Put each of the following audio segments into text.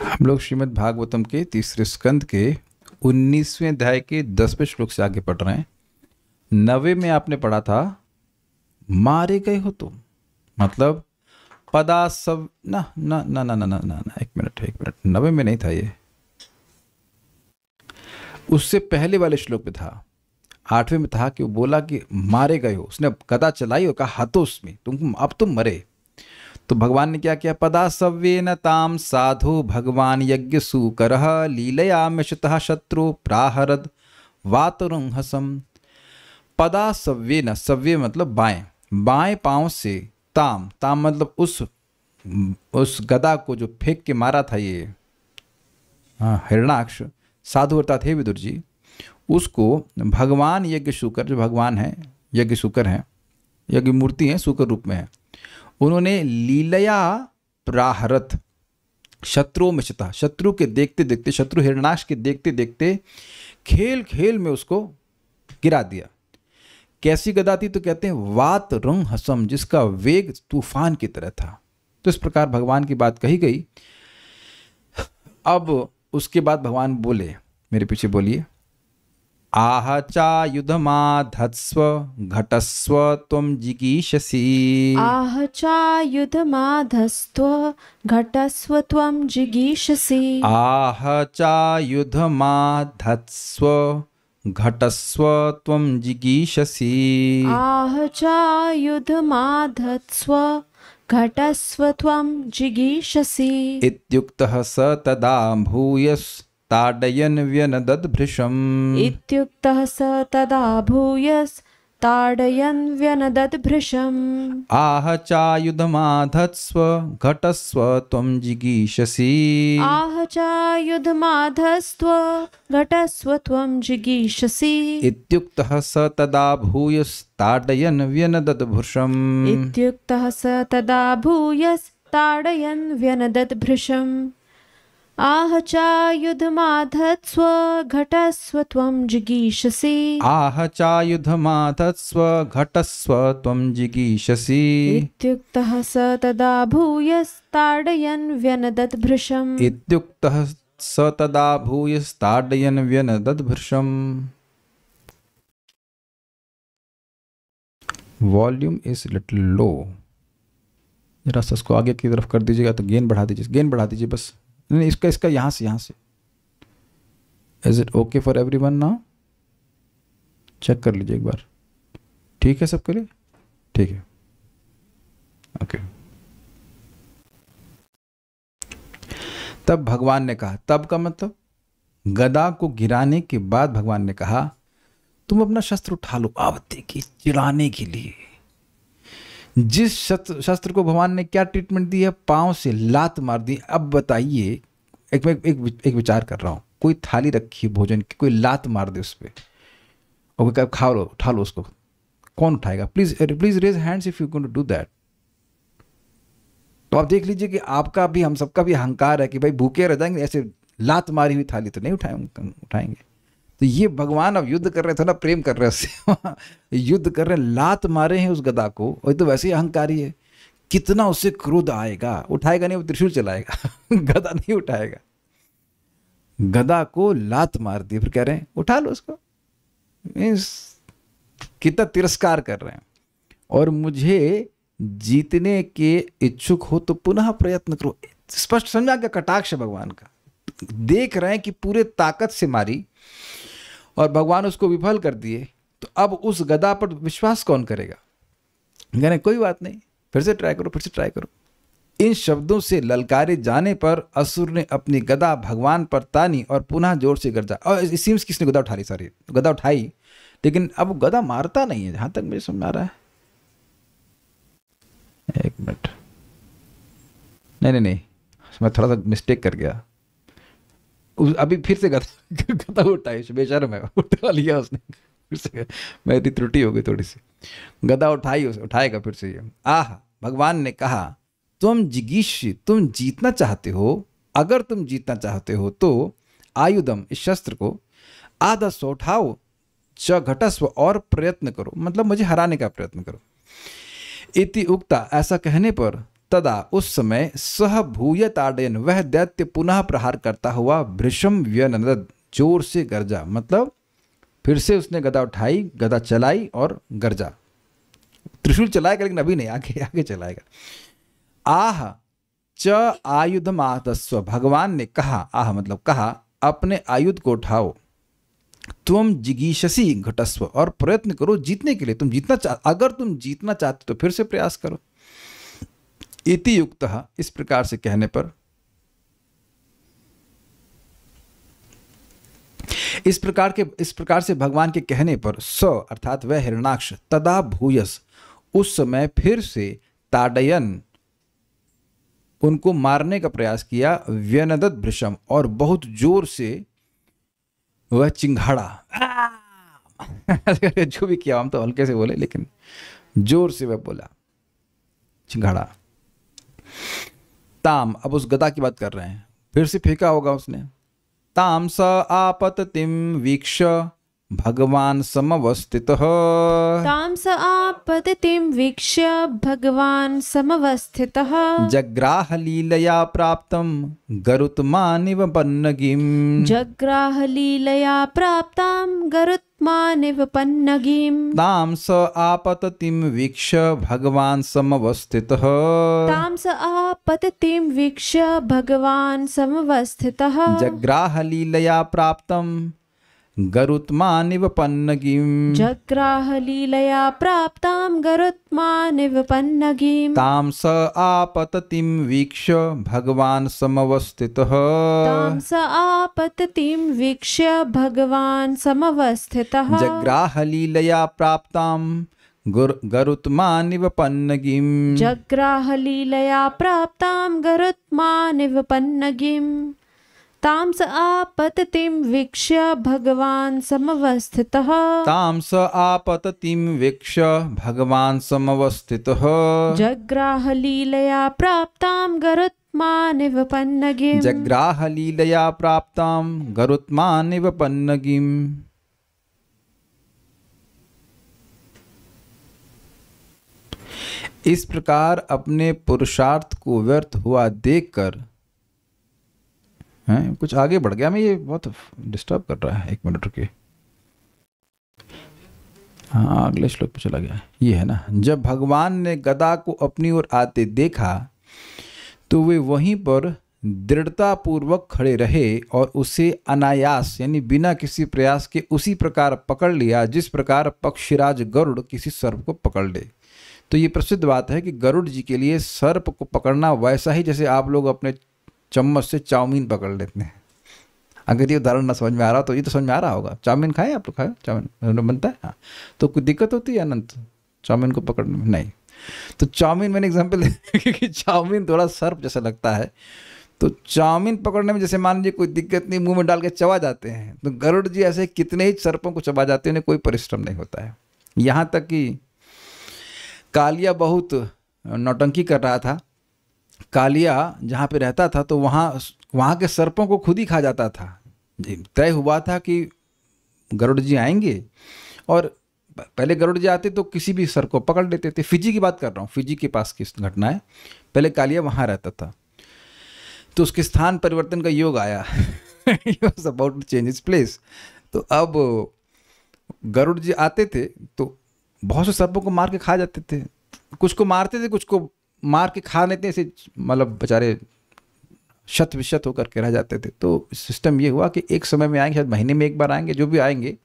हम लोग श्रीमद् भागवतम के तीसरे स्कंद के 19वें अध्याय के 10वें श्लोक से आगे पढ़ रहे हैं। 9वें में आपने पढ़ा था मारे गए हो तुम, मतलब पदा सब ना ना ना ना ना ना ना, ना एक मिनट 9वें में नहीं था ये, उससे पहले वाले श्लोक में था। 8वें में था कि वो बोला कि मारे गए हो, उसने गदा चलाई और कहा हतोस्मि, तुम मरे। तो भगवान ने क्या किया, पदा सव्येन ताम साधु भगवान यज्ञ सुकरः लीलया मिशतः शत्रु प्राहरद वातरुंहसम। पदा सव्येन, सव्य मतलब बाएं, बाएं पांव से ताम, ताम मतलब उस गदा को जो फेंक के मारा था ये हिरणाक्ष, साधु अर्थात हे विदुर जी, उसको भगवान यज्ञ शुकर, जो भगवान है यज्ञ शुकर हैं, यज्ञ मूर्ति हैं, शुकर रूप में है, उन्होंने लीलया प्राहरत शत्रु मिशता, शत्रु के देखते देखते, शत्रु हिरणाक्ष के देखते देखते खेल खेल में उसको गिरा दिया। कैसी गदा थी, तो कहते हैं वात रंग हसम, जिसका वेग तूफान की तरह था। तो इस प्रकार भगवान की बात कही गई। अब उसके बाद भगवान बोले, मेरे पीछे बोलिए, आह चायुधमाधत्स्व घटस्व त्वं जिगीषसि। आह चायुधमाधस्त्व घटस्व त्वं जिगीषसि। आह चायुधमाधत्स्व घटस्व त्वं जिगीषसि। आह चायुधमाधत्स्व घटस्व त्वं जिगीषसि। इत्युक्तः स तदा भूयस्ताडयन् व्यनदद्भृशम्। इत्युक्तः स तदा भूयस्ताडयन् व्यनदद्भृशम्। आह चायुधमाधत्स्व घटस्व त्वं जिगीषसि। आह चायुधमाधस्त्व घटस्व त्वं जिगीषसि। इत्युक्तः स तदा भूयस्ताडयन् व्यनदद्भृशम्। इत्युक्तः स तदा भूयस्ताडयन् व्यनदद्भृशम्। आह चायुधमाधत्स्व घटस्व त्वं जिगीषसि। आह चायुधमाधत्स्व घटस्व त्वं जिगीषसि। इत्युक्तः स तदा भूयस्ताडयन् व्यनदद्भृशम्। इत्युक्तः स तदा भूयस्ताडयन् व्यनदद्भृशम्। वॉल्यूम इज लिटिल लो, जरा सा इसको आगे की तरफ कर दीजिएगा, तो गेन बढ़ा दीजिए बस। नहीं, इसका यहाँ से। Is it okay for everyone now? Check कर लीजिए एक बार, ठीक है सबके लिए? ठीक है, ओके। तब भगवान ने कहा, तब का मतलब गदा को गिराने के बाद भगवान ने कहा, तुम अपना शस्त्र उठा लो। अब देखिए, चिढ़ाने के लिए जिस शस्त्र को भगवान ने क्या ट्रीटमेंट दी है, पांव से लात मार दी। अब बताइए, एक विचार कर रहा हूं, कोई थाली रखी भोजन की, कोई लात मार दे उस पर और कोई खा लो, उठा लो उसको, कौन उठाएगा? Please raise hands if you going to do that. तो आप देख लीजिए कि आपका भी, हम सबका भी अहंकार है कि भाई भूखे रह जाएंगे, ऐसे लात मारी हुई थाली तो नहीं उठाएंगे। तो ये भगवान अब युद्ध कर रहे थे ना, प्रेम कर रहे हैं उससे युद्ध कर रहे हैं, लात मारे हैं उस गदा को, और तो वैसे ही अहंकारी है, कितना उससे क्रोध आएगा। उठाएगा नहीं, वो त्रिशूल चलाएगा गदा नहीं उठाएगा। गदा को लात मार दी, फिर कह रहे हैं उठा लो उसको। मीन्स कितना तिरस्कार कर रहे हैं। और मुझे जीतने के इच्छुक हो तो पुनः प्रयत्न करो। स्पष्ट समझा क्या कटाक्ष भगवान का? देख रहे हैं कि पूरे ताकत से मारी और भगवान उसको विफल कर दिए, तो अब उस गदा पर विश्वास कौन करेगा? कहने कोई बात नहीं, फिर से ट्राई करो। इन शब्दों से ललकारे जाने पर असुर ने अपनी गदा भगवान पर तानी और पुनः जोर से गरजा। और इस सीम्स किसने गदा उठा ली? सारी गदा उठाई, लेकिन अब गदा मारता नहीं है, जहां तक मुझे समझ आ रहा है। एक मिनट, नहीं, मैं थोड़ा सा मिस्टेक कर गया। अभी फिर से गदा उठाई, बेशर्म है, उठा लिया उसने फिर से, मेरी त्रुटि हो गई थोड़ी सी। गदा उठाएगा फिर से ये। आह, भगवान ने कहा, तुम जिगीषि, तुम जीतना चाहते हो। अगर तुम जीतना चाहते हो तो आयुधम, इस शस्त्र को, आधस्व उठाओ, च घटस्व, और प्रयत्न करो, मतलब मुझे हराने का प्रयत्न करो। इति उक्ता, ऐसा कहने पर तदा उस समय सह भूय ताड़यन, वह दैत्य पुनः प्रहार करता हुआ भृशम व्यनदद, जोर से गरजा, मतलब फिर से उसने गदा उठाई, गदा चलाई और गरजा। त्रिशूल चलाएगा लेकिन अभी नहीं, आगे आगे चलाएगा। आह च आयुधम आतस्व, भगवान ने कहा, आह मतलब कहा, अपने आयुध को उठाओ। तुम जिगीषसी घटस्व, और प्रयत्न करो जीतने के लिए। तुम जीतना अगर तुम जीतना चाहते तो फिर से प्रयास करो। इति युक्तः, इस प्रकार से कहने पर, इस प्रकार से भगवान के कहने पर स अर्थात वह हिरणाक्ष तदा भूयस, उस समय फिर से ताड़यन, उनको मारने का प्रयास किया, व्यनदत भृशम, और बहुत जोर से वह चिंघाड़ा जो भी किया, हम तो हल्के से बोले लेकिन जोर से वह बोला, चिंघाड़ा। ताम, अब उस गदा की बात कर रहे हैं, फिर से फेंका होगा उसने। ताम स आपततिम वीक्ष भगवान समवस्थितः, तां स आपतितिं वीक्ष्य भगवान् समवस्थितः, जग्राह लीलया प्राप्तं गरुत्मानिव पन्नगीम्, जग्राह लीलया प्राप्तां गरुत्मानिव पन्नगीम्, तां स आपततिं वीक्ष्य भगवान् समवस्थितः, तां स आपतितिं वीक्ष्य भगवान् समवस्थितः, जग्राह लीलया प्राप्तं गरुत्मानिव पन्नगीम्, जग्राह लीलया प्राप्तां गरुत्मानिव पन्नगीम्, तां स आपततिं वीक्ष्य भगवान् समवस्थितः, तां स आपततिं वीक्ष्य भगवान् समवस्थितः, जग्राह लीलया प्राप्तां गरुत्मानिव पन्नगीम्, जग्राह लीलया प्राप्तां गरुत्मानिव पन्नगीम्, तां स आपततिं वीक्ष्य भगवान् समवस्थितः, तां स आपततिं वीक्ष्य भगवान् समवस्थितः, जग्राह लीलया प्राप्तां गरुत्मानिव पन्नगीम्, जग्राह लीलया प्राप्तां गरुत्मानिव पन्नगीम्। इस प्रकार अपने पुरुषार्थ को व्यर्थ हुआ देखकर, हैं कुछ आगे बढ़ गया, मैं ये बहुत डिस्टर्ब कर रहा है, 1 मिनट रुकिए। हाँ अगले श्लोक पे चला गया, ये है ना। जब भगवान ने गदा को अपनी ओर आते देखा तो वे वहीं पर दृढ़ता पूर्वक खड़े रहे और उसे अनायास यानी बिना किसी प्रयास के उसी प्रकार पकड़ लिया जिस प्रकार पक्षीराज गरुड़ किसी सर्प को पकड़ ले। तो ये प्रसिद्ध बात है कि गरुड़ जी के लिए सर्प को पकड़ना वैसा ही जैसे आप लोग अपने चम्मच से चाउमीन पकड़ लेते हैं। अगर ये उदाहरण ना समझ में आ रहा तो ये तो समझ में आ रहा होगा। चाउमीन खाए आप लोग? खाए चाउमीन बनता है, हाँ। तो कोई दिक्कत होती है अनंत चाउमीन को पकड़ने में? नहीं। तो चाउमीन मैंने एग्जाम्पल क्योंकि चाउमीन थोड़ा सर्प जैसा लगता है, तो चाउमीन पकड़ने में जैसे मान लीजिए कोई दिक्कत नहीं, मुंह में डाल के चबा जाते हैं, तो गरुड़ जी ऐसे कितने ही सर्पों को चबा जाते हैं, उन्हें कोई परिश्रम नहीं होता है। यहाँ तक कि कालिया बहुत नौटंकी कर रहा था। कालिया जहाँ पे रहता था तो वहाँ के सर्पों को खुद ही खा जाता था। तय हुआ था कि गरुड़ जी आएंगे और पहले गरुड़ जी आते तो किसी भी सर्प को पकड़ लेते थे। फिजी की बात कर रहा हूँ, फिजी के पास की घटना है। पहले कालिया वहाँ रहता था तो उसके स्थान परिवर्तन का योग आया He was about to change his place। तो अब गरुड़ जी आते थे तो बहुत से सर्पों को मार के खा जाते थे। कुछ को मारते थे, कुछ को मार के खा लेते ऐसे, मतलब बेचारे शत विशत होकर के रह जाते थे। तो सिस्टम ये हुआ कि एक समय में आएंगे, शायद महीने में एक बार आएंगे, जो भी आएंगे,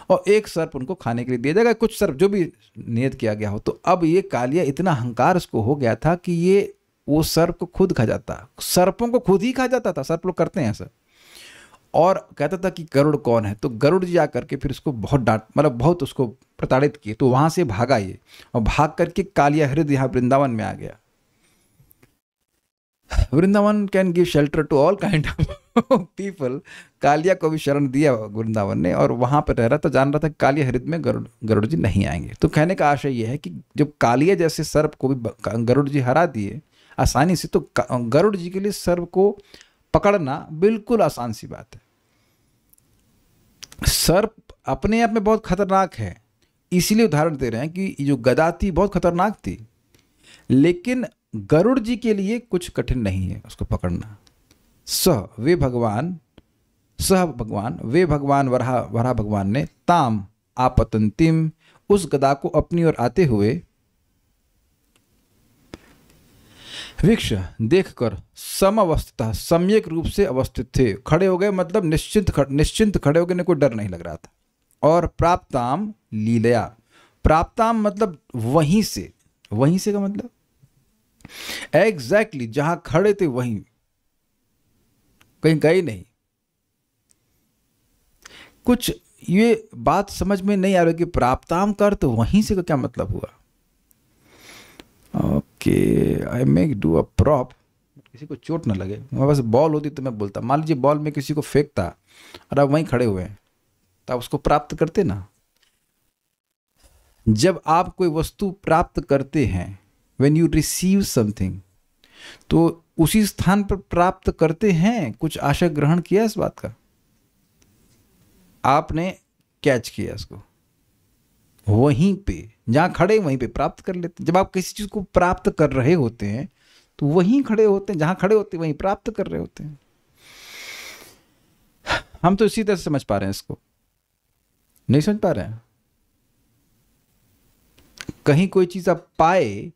और एक सर्प उनको खाने के लिए दिया जाएगा, कुछ सर्प जो भी नियत किया गया हो। तो अब ये कालिया इतना अहंकार उसको हो गया था कि ये वो सर्प को खुद खा जाता, सर्पों को खुद ही खा जाता था। सर्प लोग करते हैं ऐसा। और कहता था कि गरुड़ कौन है। तो गरुड़ जी आकर के फिर उसको बहुत डांट, मतलब बहुत उसको प्रताड़ित किए। तो वहां से भागा ये, और भाग करके कालिया हृदय यहाँ वृंदावन में आ गया। Vrindavan can give shelter to all kind of people. Kaliya को भी शरण दिया वृंदावन ने, और वहां पर रह रहा था, जान रहा था कालिया हृदय में गरुड़ जी नहीं आएंगे। तो कहने का आशय यह है कि जब कालिया जैसे सर्प को भी गरुड़ जी हरा दिए आसानी से, तो गरुड़ जी के लिए सर्प को पकड़ना बिल्कुल आसान सी बात है। सर्प अपने आप में बहुत खतरनाक है, इसीलिए उदाहरण दे रहे हैं कि जो गदा थी बहुत खतरनाक थी, लेकिन गरुड़ जी के लिए कुछ कठिन नहीं है उसको पकड़ना। वे भगवान वराह भगवान ने ताम आपतंतिम, उस गदा को अपनी ओर आते हुए वीक्ष देखकर समवस्थितः सम्यक रूप से अवस्थित थे, खड़े हो गए, मतलब निश्चिंत खड़े हो गए, कोई डर नहीं लग रहा था। और प्राप्ताम लीलया, प्राप्ताम मतलब वहीं से का मतलब एग्जैक्टली जहां खड़े थे वहीं, कहीं गए नहीं। कुछ ये बात समझ में नहीं आ रही कि प्राप्ताम कर तो वहीं से का क्या मतलब हुआ। Okay, I may do a prop, किसी को चोट ना लगे। मेरे पास बॉल होती तो मैं बोलता, मान लीजिए बॉल में किसी को फेंकता और आप वहीं खड़े हुए हैं तो आप उसको प्राप्त करते ना। जब आप कोई वस्तु प्राप्त करते हैं, व्हेन यू रिसीव समथिंग, तो उसी स्थान पर प्राप्त करते हैं। कुछ आशा ग्रहण किया इस बात का, आपने कैच किया इसको, वहीं पे जहां खड़े वहीं पे प्राप्त कर लेते। जब आप किसी चीज को प्राप्त कर रहे होते हैं तो वहीं खड़े होते हैं, जहां खड़े होते हैं वहीं प्राप्त कर रहे होते हैं। हम तो इसी तरह से समझ पा रहे हैं इसको, नहीं समझ पा रहे हैं। कहीं कोई चीज आप पाए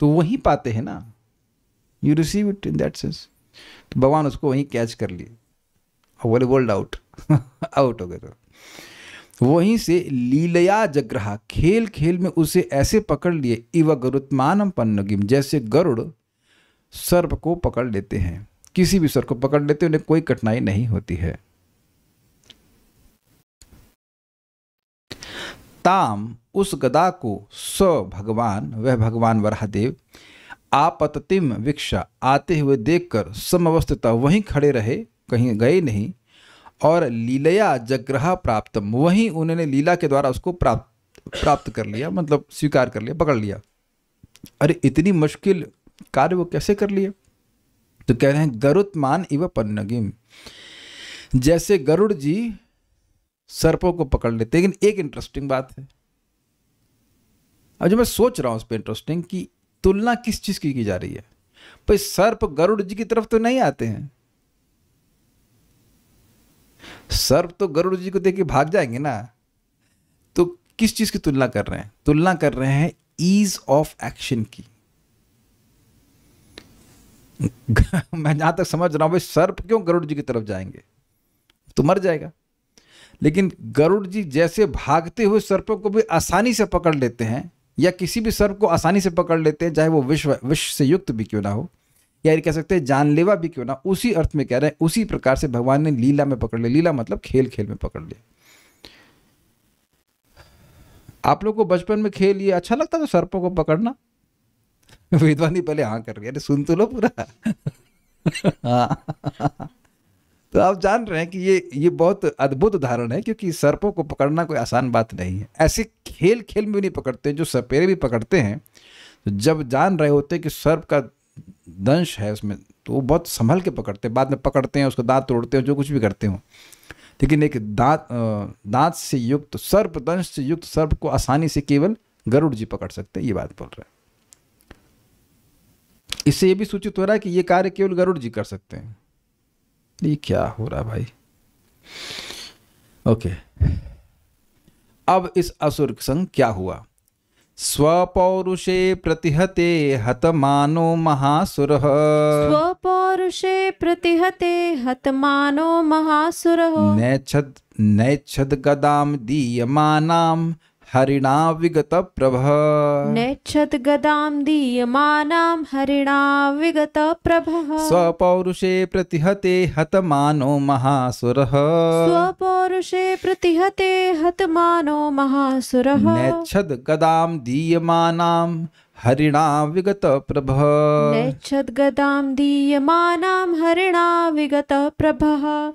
तो वहीं पाते हैं ना, you receive it in that sense. तो भगवान उसको वहीं कैच कर लिए और बोले वर्ल्ड आउट आउट हो गए। तो वहीं से लीलया जग्रहा, खेल खेल में उसे ऐसे पकड़ लिए, इव गरुत्मानम पन्नगिम, जैसे गरुड़ सर्प को पकड़ लेते हैं। किसी भी सर्प को पकड़ लेते हैं, उन्हें कोई कठिनाई नहीं होती है। ताम, उस गदा को, भगवान, वह भगवान वराहदेव, आपततिम वीक्षा, आते हुए देखकर, समवस्थिता, वहीं खड़े रहे, कहीं गए नहीं। और लीलया जग्रहा प्राप्तम, वहीं उन्होंने लीला के द्वारा उसको प्राप्त कर लिया, मतलब स्वीकार कर लिया, पकड़ लिया। अरे इतनी मुश्किल कार्य वो कैसे कर लिया? तो कह रहे हैं गरुत्मान इव पन्नगिम, जैसे गरुड़ जी सर्पों को पकड़ लेते। लेकिन एक इंटरेस्टिंग बात है, अब जो मैं सोच रहा हूं उस पर इंटरेस्टिंग, कि तुलना किस चीज की जा रही है। भाई सर्प गरुड़ जी की तरफ तो नहीं आते हैं, सर्प तो गरुड़ जी को देख के भाग जाएंगे ना। तो किस चीज की तुलना कर रहे हैं? तुलना कर रहे हैं ईज ऑफ एक्शन की। मैं जहां तक समझ रहा हूं, भाई सर्प क्यों गरुड़ जी की तरफ जाएंगे, तो मर जाएगा। लेकिन गरुड़ जी जैसे भागते हुए सर्पों को भी आसानी से पकड़ लेते हैं, या किसी भी सर्प को आसानी से पकड़ लेते हैं, चाहे वो विष से युक्त भी क्यों ना हो, या कह सकते हैं जानलेवा भी क्यों ना, उसी अर्थ में कह रहे हैं। उसी प्रकार से भगवान ने लीला में पकड़ लिया। लीला मतलब खेल खेल में पकड़ लिया। आप लोग को बचपन में खेल ये अच्छा लगता था सर्पों को पकड़ना? विद्वानी पहले हाँ कर रही है, अरे सुन तो लो पूरा। हाँ। तो आप जान रहे हैं कि ये बहुत अद्भुत उदाहरण है, क्योंकि सर्पों को पकड़ना कोई आसान बात नहीं है। ऐसे खेल खेल में भी नहीं पकड़ते, जो सपेरे भी पकड़ते हैं तो जब जान रहे होते हैं कि सर्प का दंश है उसमें, तो वो बहुत संभल के पकड़ते हैं। बाद में पकड़ते हैं, उसको दांत तोड़ते हैं, जो कुछ भी करते हो। लेकिन एक दांत से युक्त सर्प, दंश से युक्त सर्प को आसानी से केवल गरुड़ जी पकड़ सकते हैं, ये बात बोल रहे हैं। इससे ये भी सूचित हो रहा है कि ये कार्य केवल गरुड़ जी कर सकते हैं। ये क्या हो रहा भाई? ओके, अब इस असुर संग क्या हुआ? स्वपौरुषे प्रतिहते हतमानो महासुरः, स्वपौरुषे प्रतिहते हतमानो महासुरः, नैच्छद गदाम दीयमानां हरिणा विगत प्रभः, नैच्छद गदाम दीयमानां हरिणा विगत प्रभः, स्वपौरुषे प्रतिहते हतमानो महासुरः, स्वपौरुषे प्रतिहते हतमानो महासुरः, नैच्छद गदाम दीयमानां हरिणा विगत प्रभः, नैच्छद गदाम दीयमानां हरिणा विगत प्रभः,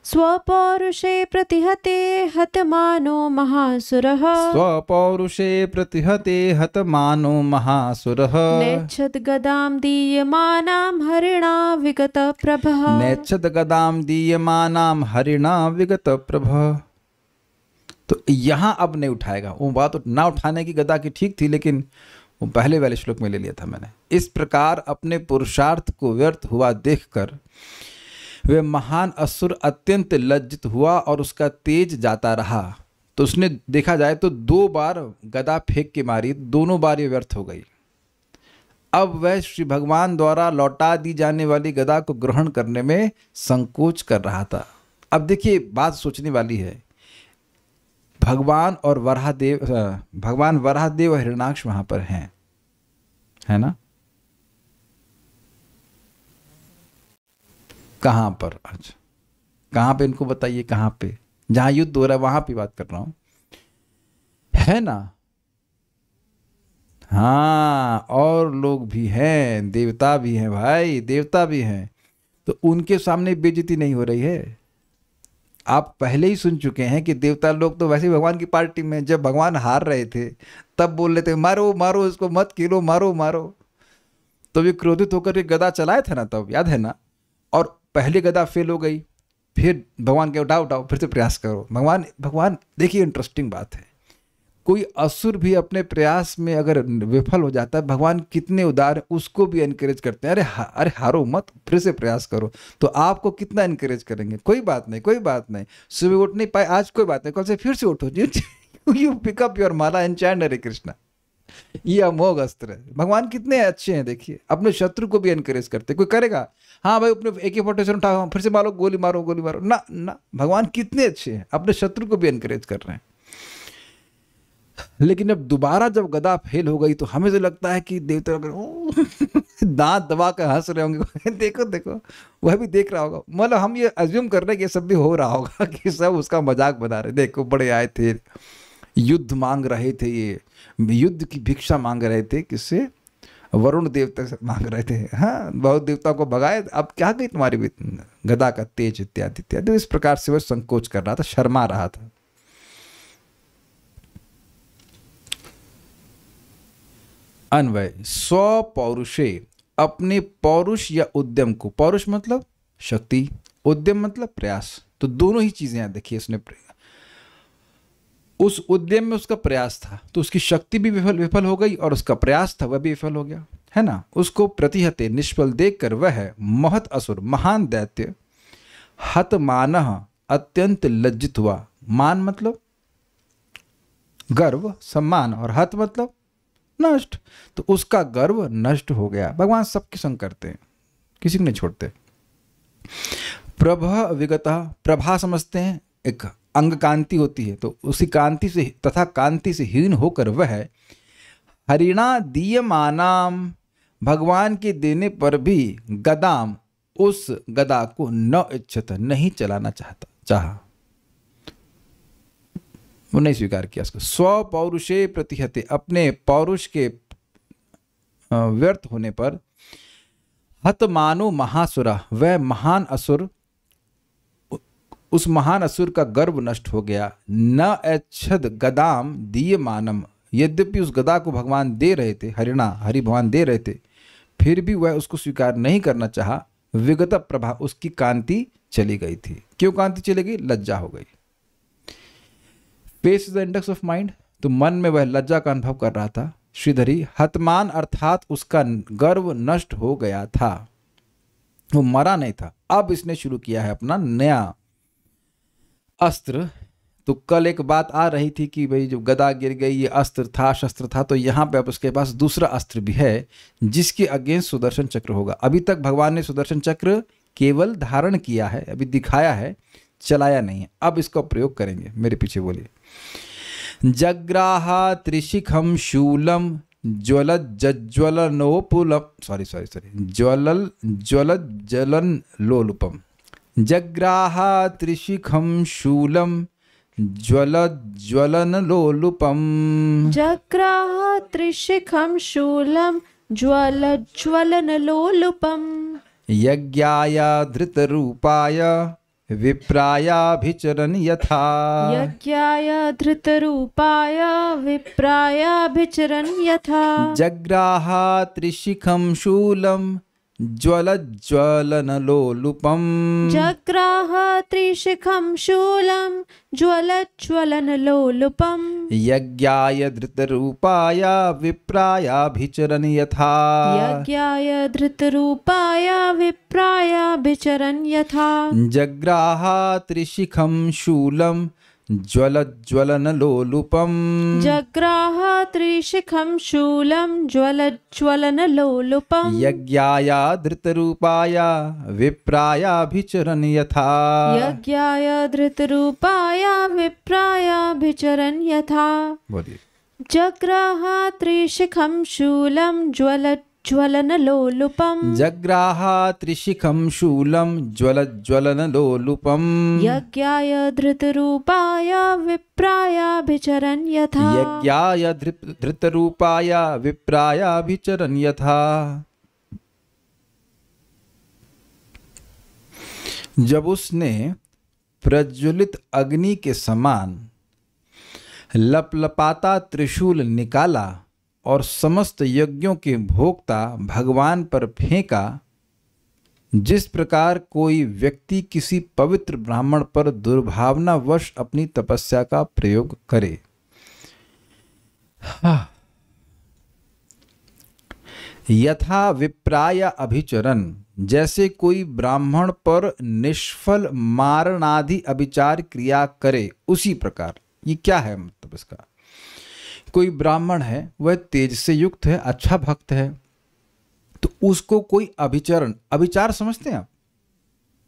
स्वपौरुषे प्रतिहते हतमानो महासुरः, स्वपौरुषे प्रतिहते हतमानो महासुरः, नैच्छद गदां दीयमानां हरिणा विगत प्रभः, नैच्छद गदाम दीयमानां हरिणा विगत प्रभः। तो यहां अब नहीं उठाएगा। वो बात ना उठाने की गदा की ठीक थी, लेकिन वो पहले वाले श्लोक में ले लिया था मैंने। इस प्रकार अपने पुरुषार्थ को व्यर्थ हुआ देखकर वह महान असुर अत्यंत लज्जित हुआ और उसका तेज जाता रहा। तो उसने देखा जाए तो 2 बार गदा फेंक के मारी, दोनों बार ये व्यर्थ हो गई। अब वह श्री भगवान द्वारा लौटा दी जाने वाली गदा को ग्रहण करने में संकोच कर रहा था। अब देखिए बात सोचने वाली है, भगवान और वराहदेव, भगवान वराहदेव और हिरण्याक्ष वहां पर हैं, है ना? कहां पर? अच्छा, कहां पे इनको बताइए, कहां पे? जहां युद्ध हो रहा है वहां पे बात कर रहा हूं, है ना? हाँ, और लोग भी हैं, देवता भी हैं भाई, देवता भी हैं। तो उनके सामने बेइज्जती नहीं हो रही है। आप पहले ही सुन चुके हैं कि देवता लोग तो वैसे ही भगवान की पार्टी में, जब भगवान हार रहे थे तब बोल रहे थे मारो मारो इसको, मत खेलो, मारो मारो। तो वे क्रोधित होकर के गदा चलाए थे ना, तब याद है ना? और पहली गदा फेल हो गई, फिर भगवान के उठाओ उठाओ, फिर से प्रयास करो। भगवान देखिए, इंटरेस्टिंग बात है, कोई असुर भी अपने प्रयास में अगर विफल हो जाता है, भगवान कितने उदार, उसको भी एनकरेज करते हैं। अरे हारो मत, फिर से प्रयास करो। तो आपको कितना एनकरेज करेंगे, कोई बात नहीं, कोई बात नहीं। सुबह उठ नहीं पाए आज, कोई बात नहीं, कल से फिर से उठो, you pick up your mala and chant Hare Krishna. ये अमोघ अस्त्र है। भगवान कितने अच्छे हैं, देखिए, अपने शत्रु को भी एनकरेज करते। कोई करेगा हाँ भाई अपने AK-47 उठाओ, फिर से मारो, गोली मारो, गोली मारो, ना ना, भगवान कितने अच्छे हैं, अपने शत्रु को भी एनकरेज कर रहे हैं। लेकिन अब दोबारा जब गदा फेल हो गई तो हमें तो लगता है कि देवता दांत दबा कर हंस रहे होंगे। देखो देखो, वह भी देख रहा होगा। मतलब हम ये अज्यूम कर रहे हैं कि सब भी हो रहा होगा कि सब उसका मजाक बना रहे। देखो बड़े आए थे, युद्ध मांग रहे थे, ये युद्ध की भिक्षा मांग रहे थे, किससे? वरुण देवता से मांग रहे थे। हाँ, बहुत देवताओं को भगाए, अब क्या गई तुम्हारी गदा का तेज, इत्यादि इत्यादि। इस प्रकार से वह संकोच कर रहा था, शर्मा रहा था। अन्वय, स्व पौरुषे, अपने पौरुष या उद्यम को, पौरुष मतलब शक्ति, उद्यम मतलब प्रयास, तो दोनों ही चीजें यहां देखिए। उसने उस उद्यम में उसका प्रयास था, तो उसकी शक्ति भी विफल हो गई और उसका प्रयास था वह भी विफल हो गया, है ना? उसको प्रतिहते निष्फल देखकर वह महत असुर, महान दैत्य, हतमानः, अत्यंत लज्जित हुआ। मान मतलब गर्व, सम्मान, और हत मतलब नष्ट, तो उसका गर्व नष्ट हो गया। भगवान सबके संग करते हैं, किसी को नहीं छोड़ते। प्रभा विगता, प्रभा समझते हैं, एक अंग कांति होती है, तो उसी कांति से तथा कांति से हीन होकर वह हरिणा दीयमानाम, भगवान के देने पर भी गदाम, उस गदा को न इच्छत, नहीं चलाना चाहा, वो नहीं स्वीकार किया उसको। स्व पौरुषे प्रतिहते, अपने पौरुष के व्यर्थ होने पर, हतमानो महासुरा, वह महान असुर, उस महान असुर का गर्व नष्ट हो गया। न अच्छद गदाम दीयमानम, यद्यपि उस गदा को भगवान दे रहे थे, हरि भगवान दे रहे थे, फिर भी वह उसको स्वीकार नहीं करना चाहा। विगत प्रभा, उसकी कांति चली गई थी। क्यों कांति चली गई? लज्जा हो गई। Face is the index of mind, तो मन में वह लज्जा का अनुभव कर रहा था। श्रीधरी, हतमान अर्थात उसका गर्व नष्ट हो गया था, वो मरा नहीं था। अब इसने शुरू किया है अपना नया अस्त्र। तो कल एक बात आ रही थी कि भाई जो गदा गिर गई, ये अस्त्र था, शस्त्र था, तो यहाँ पे अब उसके पास दूसरा अस्त्र भी है जिसके अगेंस्ट सुदर्शन चक्र होगा। अभी तक भगवान ने सुदर्शन चक्र केवल धारण किया है, अभी दिखाया है, चलाया नहीं है। अब इसका प्रयोग करेंगे, मेरे पीछे बोलिए। जग्राहा त्रिशिखम शूलम ज्वलज्वलनोपुलम, ज्वलन लोलुपम। जग्राहा त्रिशिखम शूलम ज्वलज्वलनलोलुपम, जग्राह त्रिशिखं शूलं ज्वलज्वलनलोलुपम्, यज्ञाय धृतरूपाय विप्रायाभिचरन् यथा, यज्ञाय धृतरूपाय विप्रायाभिचरन् यथा। जग्राहा त्रिशिखं शूलं ज्वलज्वलनलोलुपम् जग्राह त्रिशिखं शूलं ज्वलज्वलनलोलुपम् यज्ञाय धृतरूपाय विप्रायाभिचरन् यथा यज्ञाय धृतरूपाय विप्रायाभिचरन् यथा जग्राह त्रिशिखं शूलं ज्वलज्वलनलोलुपम् जग्राह त्रिशिखं शूलं ज्वलज्वलनलोलुपम् यज्ञाय धृतरूपाय विप्रायाभिचरन् यथा यज्ञाय धृतरूपाय विप्रायाभिचरन् यथा बोलिए जग्राह त्रिशिखं शूलं ज्वलज्वलनलोलुपम् जग्राह त्रिशिखं शूलं ज्वलज्वलनलोलुपम् यज्ञाय धृतरूपाय विप्रायाभिचरन् यथा यज्ञाय धृतरूपाय विप्रायाभिचरन् यथा। जब उसने प्रज्वलित अग्नि के समान लपलपाता त्रिशूल निकाला और समस्त यज्ञों के भोक्ता भगवान पर फेंका, जिस प्रकार कोई व्यक्ति किसी पवित्र ब्राह्मण पर दुर्भावनावश अपनी तपस्या का प्रयोग करे। यथा विप्राय अभिचरण, जैसे कोई ब्राह्मण पर निष्फल मारणादि अभिचार क्रिया करे, उसी प्रकार। ये क्या है मतलब इसका? कोई ब्राह्मण है, वह तेज से युक्त है, अच्छा भक्त है, तो उसको कोई अभिचरण, अभिचार समझते हैं आप?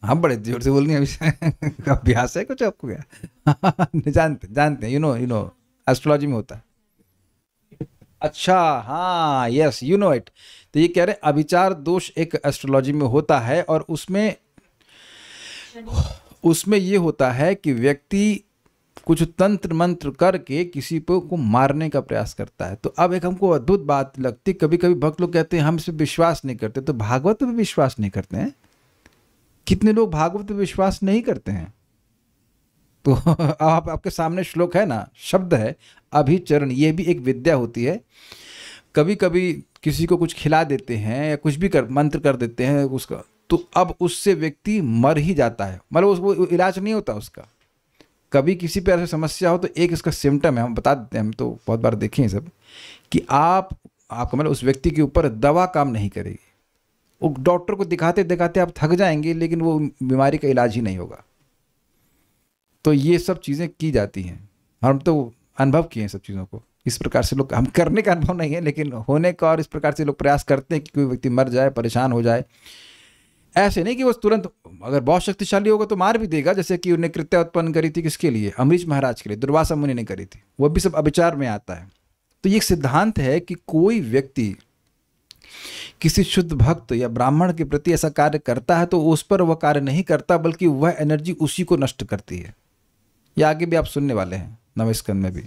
हम बड़े जोर से बोलने अभ्यास है कुछ आपको क्या? जानते हैं, यू नो एस्ट्रोलॉजी में होता है। अच्छा, हाँ, यस, यू नो इट। तो ये कह रहे अभिचार दोष एक एस्ट्रोलॉजी में होता है, और उसमें ये होता है कि व्यक्ति कुछ तंत्र मंत्र करके किसी को मारने का प्रयास करता है। तो अब एक हमको अद्भुत बात लगती, कभी कभी भक्त लोग कहते हैं हम इस पर विश्वास नहीं करते, तो भागवत पे विश्वास नहीं करते हैं? कितने लोग भागवत पे विश्वास नहीं करते हैं? तो आपके सामने श्लोक है ना, शब्द है अभिचरण, ये भी एक विद्या होती है। कभी कभी किसी को कुछ खिला देते हैं या कुछ भी मंत्र कर देते हैं उसका, तो अब उससे व्यक्ति मर ही जाता है, मतलब उसको इलाज नहीं होता उसका। कभी किसी पे ऐसी समस्या हो तो एक इसका सिम्टम है, हम बता देते हैं, हम तो बहुत बार देखे हैं सब, कि आपको मतलब उस व्यक्ति के ऊपर दवा काम नहीं करेगी। वो डॉक्टर को दिखाते दिखाते आप थक जाएंगे, लेकिन वो बीमारी का इलाज ही नहीं होगा। तो ये सब चीज़ें की जाती हैं, हम तो अनुभव किए हैं सब चीज़ों को। इस प्रकार से लोग, हम करने का अनुभव नहीं है, लेकिन होने का, और इस प्रकार से लोग प्रयास करते हैं कि कोई व्यक्ति मर जाए, परेशान हो जाए। ऐसे नहीं कि वो तुरंत, अगर बहुत शक्तिशाली होगा तो मार भी देगा, जैसे कि उन्हें कृत्या उत्पन्न करी थी किसके लिए? अमरीश महाराज के लिए, दुर्वासा मुनि ने करी थी। वो भी सब अभिचार में आता है। तो ये एक सिद्धांत है कि कोई व्यक्ति किसी शुद्ध भक्त या ब्राह्मण के प्रति ऐसा कार्य करता है तो उस पर वह कार्य नहीं करता, बल्कि वह एनर्जी उसी को नष्ट करती है। ये आगे भी आप सुनने वाले हैं नवें स्कंद में भी।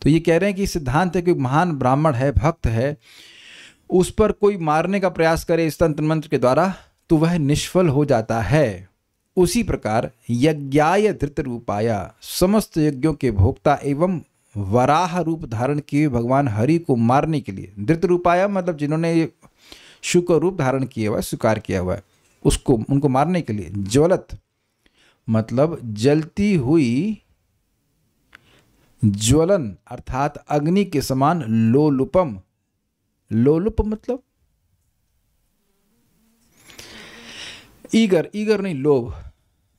तो ये कह रहे हैं कि सिद्धांत है कि महान ब्राह्मण है, भक्त है, उस पर कोई मारने का प्रयास करे इस तंत्र मंत्र के द्वारा, तो वह निष्फल हो जाता है। उसी प्रकार यज्ञाय धृत रूपाया, समस्त यज्ञों के भोक्ता एवं वराह रूप धारण किए भगवान हरि को मारने के लिए, धृत रूपाया मतलब जिन्होंने शुक्र रूप धारण किया हुआ, स्वीकार किया हुआ है, उसको, उनको मारने के लिए। ज्वलत मतलब जलती हुई, ज्वलन अर्थात अग्नि के समान, लोलुपम, लोलुप मतलब ईगर नहीं,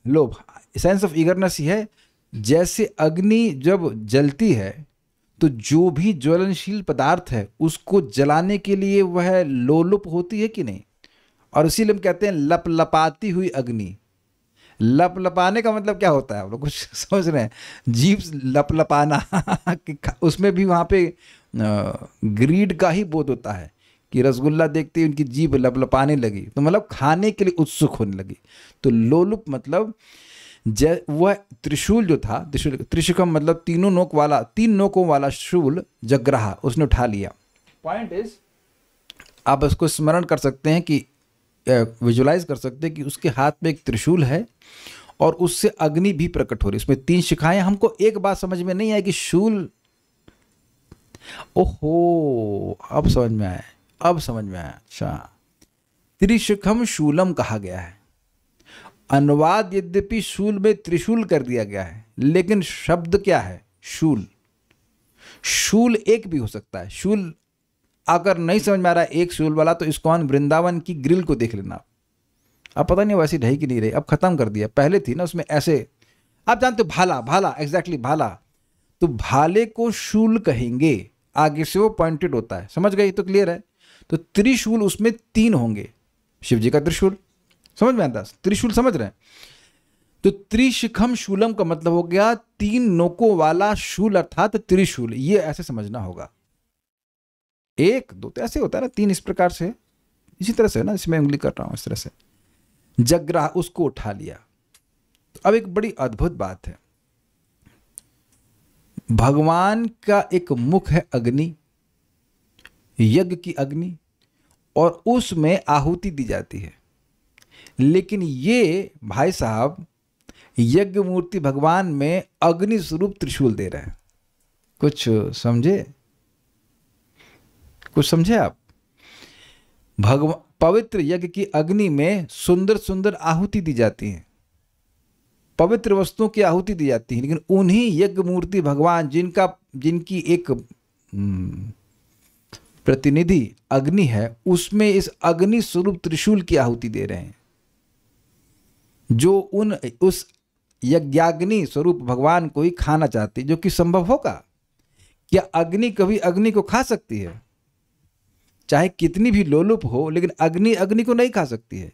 लोभ, सेंस ऑफ ईगरनेस ही है। जैसे अग्नि जब जलती है तो जो भी ज्वलनशील पदार्थ है उसको जलाने के लिए वह लोलुप होती है कि नहीं? और इसीलिए हम कहते हैं लपलपाती हुई अग्नि। लपलपाने का मतलब क्या होता है? आप लोग कुछ समझ रहे हैं? जीभ लपलपाना उसमें भी वहाँ पे ग्रीड का ही बोध होता है कि रसगुल्ला देखते ही उनकी जीभ लपलपाने लगी, तो मतलब खाने के लिए उत्सुक होने लगी। तो लोलुप मतलब वह त्रिशूल जो था, त्रिशिखम मतलब तीन नोकों वाला शूल जग्राह, उसने उठा लिया। पॉइंट इज, आप इसको स्मरण कर सकते हैं कि विजुलाइज कर सकते हैं कि उसके हाथ में एक त्रिशूल है और उससे अग्नि भी प्रकट हो रही है। उसमें 3 शिखाएं। हमको एक बात समझ में नहीं आई कि शूल, ओहो अब समझ में आया। अच्छा, त्रिशिखम शूलम कहा गया है। अनुवाद यद्यपि शूल में त्रिशूल कर दिया गया है, लेकिन शब्द क्या है? शूल। शूल एक भी हो सकता है। शूल अगर नहीं समझ में आ रहा है एक शूल वाला, तो इस्कॉन वृंदावन की ग्रिल को देख लेना। अब पता नहीं वैसी ढही कि नहीं रही, अब खत्म कर दिया। पहले थी ना उसमें ऐसे, आप जानते हो भाला, भाला एग्जैक्टली भाला, तो भाले को शूल कहेंगे, आगे से वो पॉइंटेड होता है। समझ गए? तो क्लियर है। तो त्रिशूल उसमें 3 होंगे। शिव जी का त्रिशूल समझ में आता है, त्रिशूल समझ रहे हैं? तो त्रिशिखम शूलम का मतलब हो गया 3 नोकों वाला शूल, अर्थात त्रिशूल। ये ऐसे समझना होगा। 1 2 तो ऐसे होता है ना, 3 इस प्रकार से, इसी तरह से ना, इसमें उंगली कर रहा हूं इस तरह से। जग्राह, उसको उठा लिया। तो अब एक बड़ी अद्भुत बात है, भगवान का एक मुख है अग्नि, यज्ञ की अग्नि, और उसमें आहुति दी जाती है। लेकिन ये भाई साहब यज्ञ मूर्ति भगवान में अग्नि स्वरूप त्रिशूल दे रहे हैं। कुछ समझे? कुछ समझे आप? पवित्र यज्ञ की अग्नि में सुंदर सुंदर आहुति दी जाती है, पवित्र वस्तुओं की आहुति दी जाती है, लेकिन उन्हीं यज्ञ मूर्ति भगवान जिनकी एक प्रतिनिधि अग्नि है, उसमें इस अग्नि स्वरूप त्रिशूल की आहुति दे रहे हैं, जो उस यज्ञाग्नि स्वरूप भगवान को ही खाना चाहती है। जो कि संभव होगा? क्या अग्नि कभी अग्नि को खा सकती है? चाहे कितनी भी लोलुप हो, लेकिन अग्नि अग्नि को नहीं खा सकती है।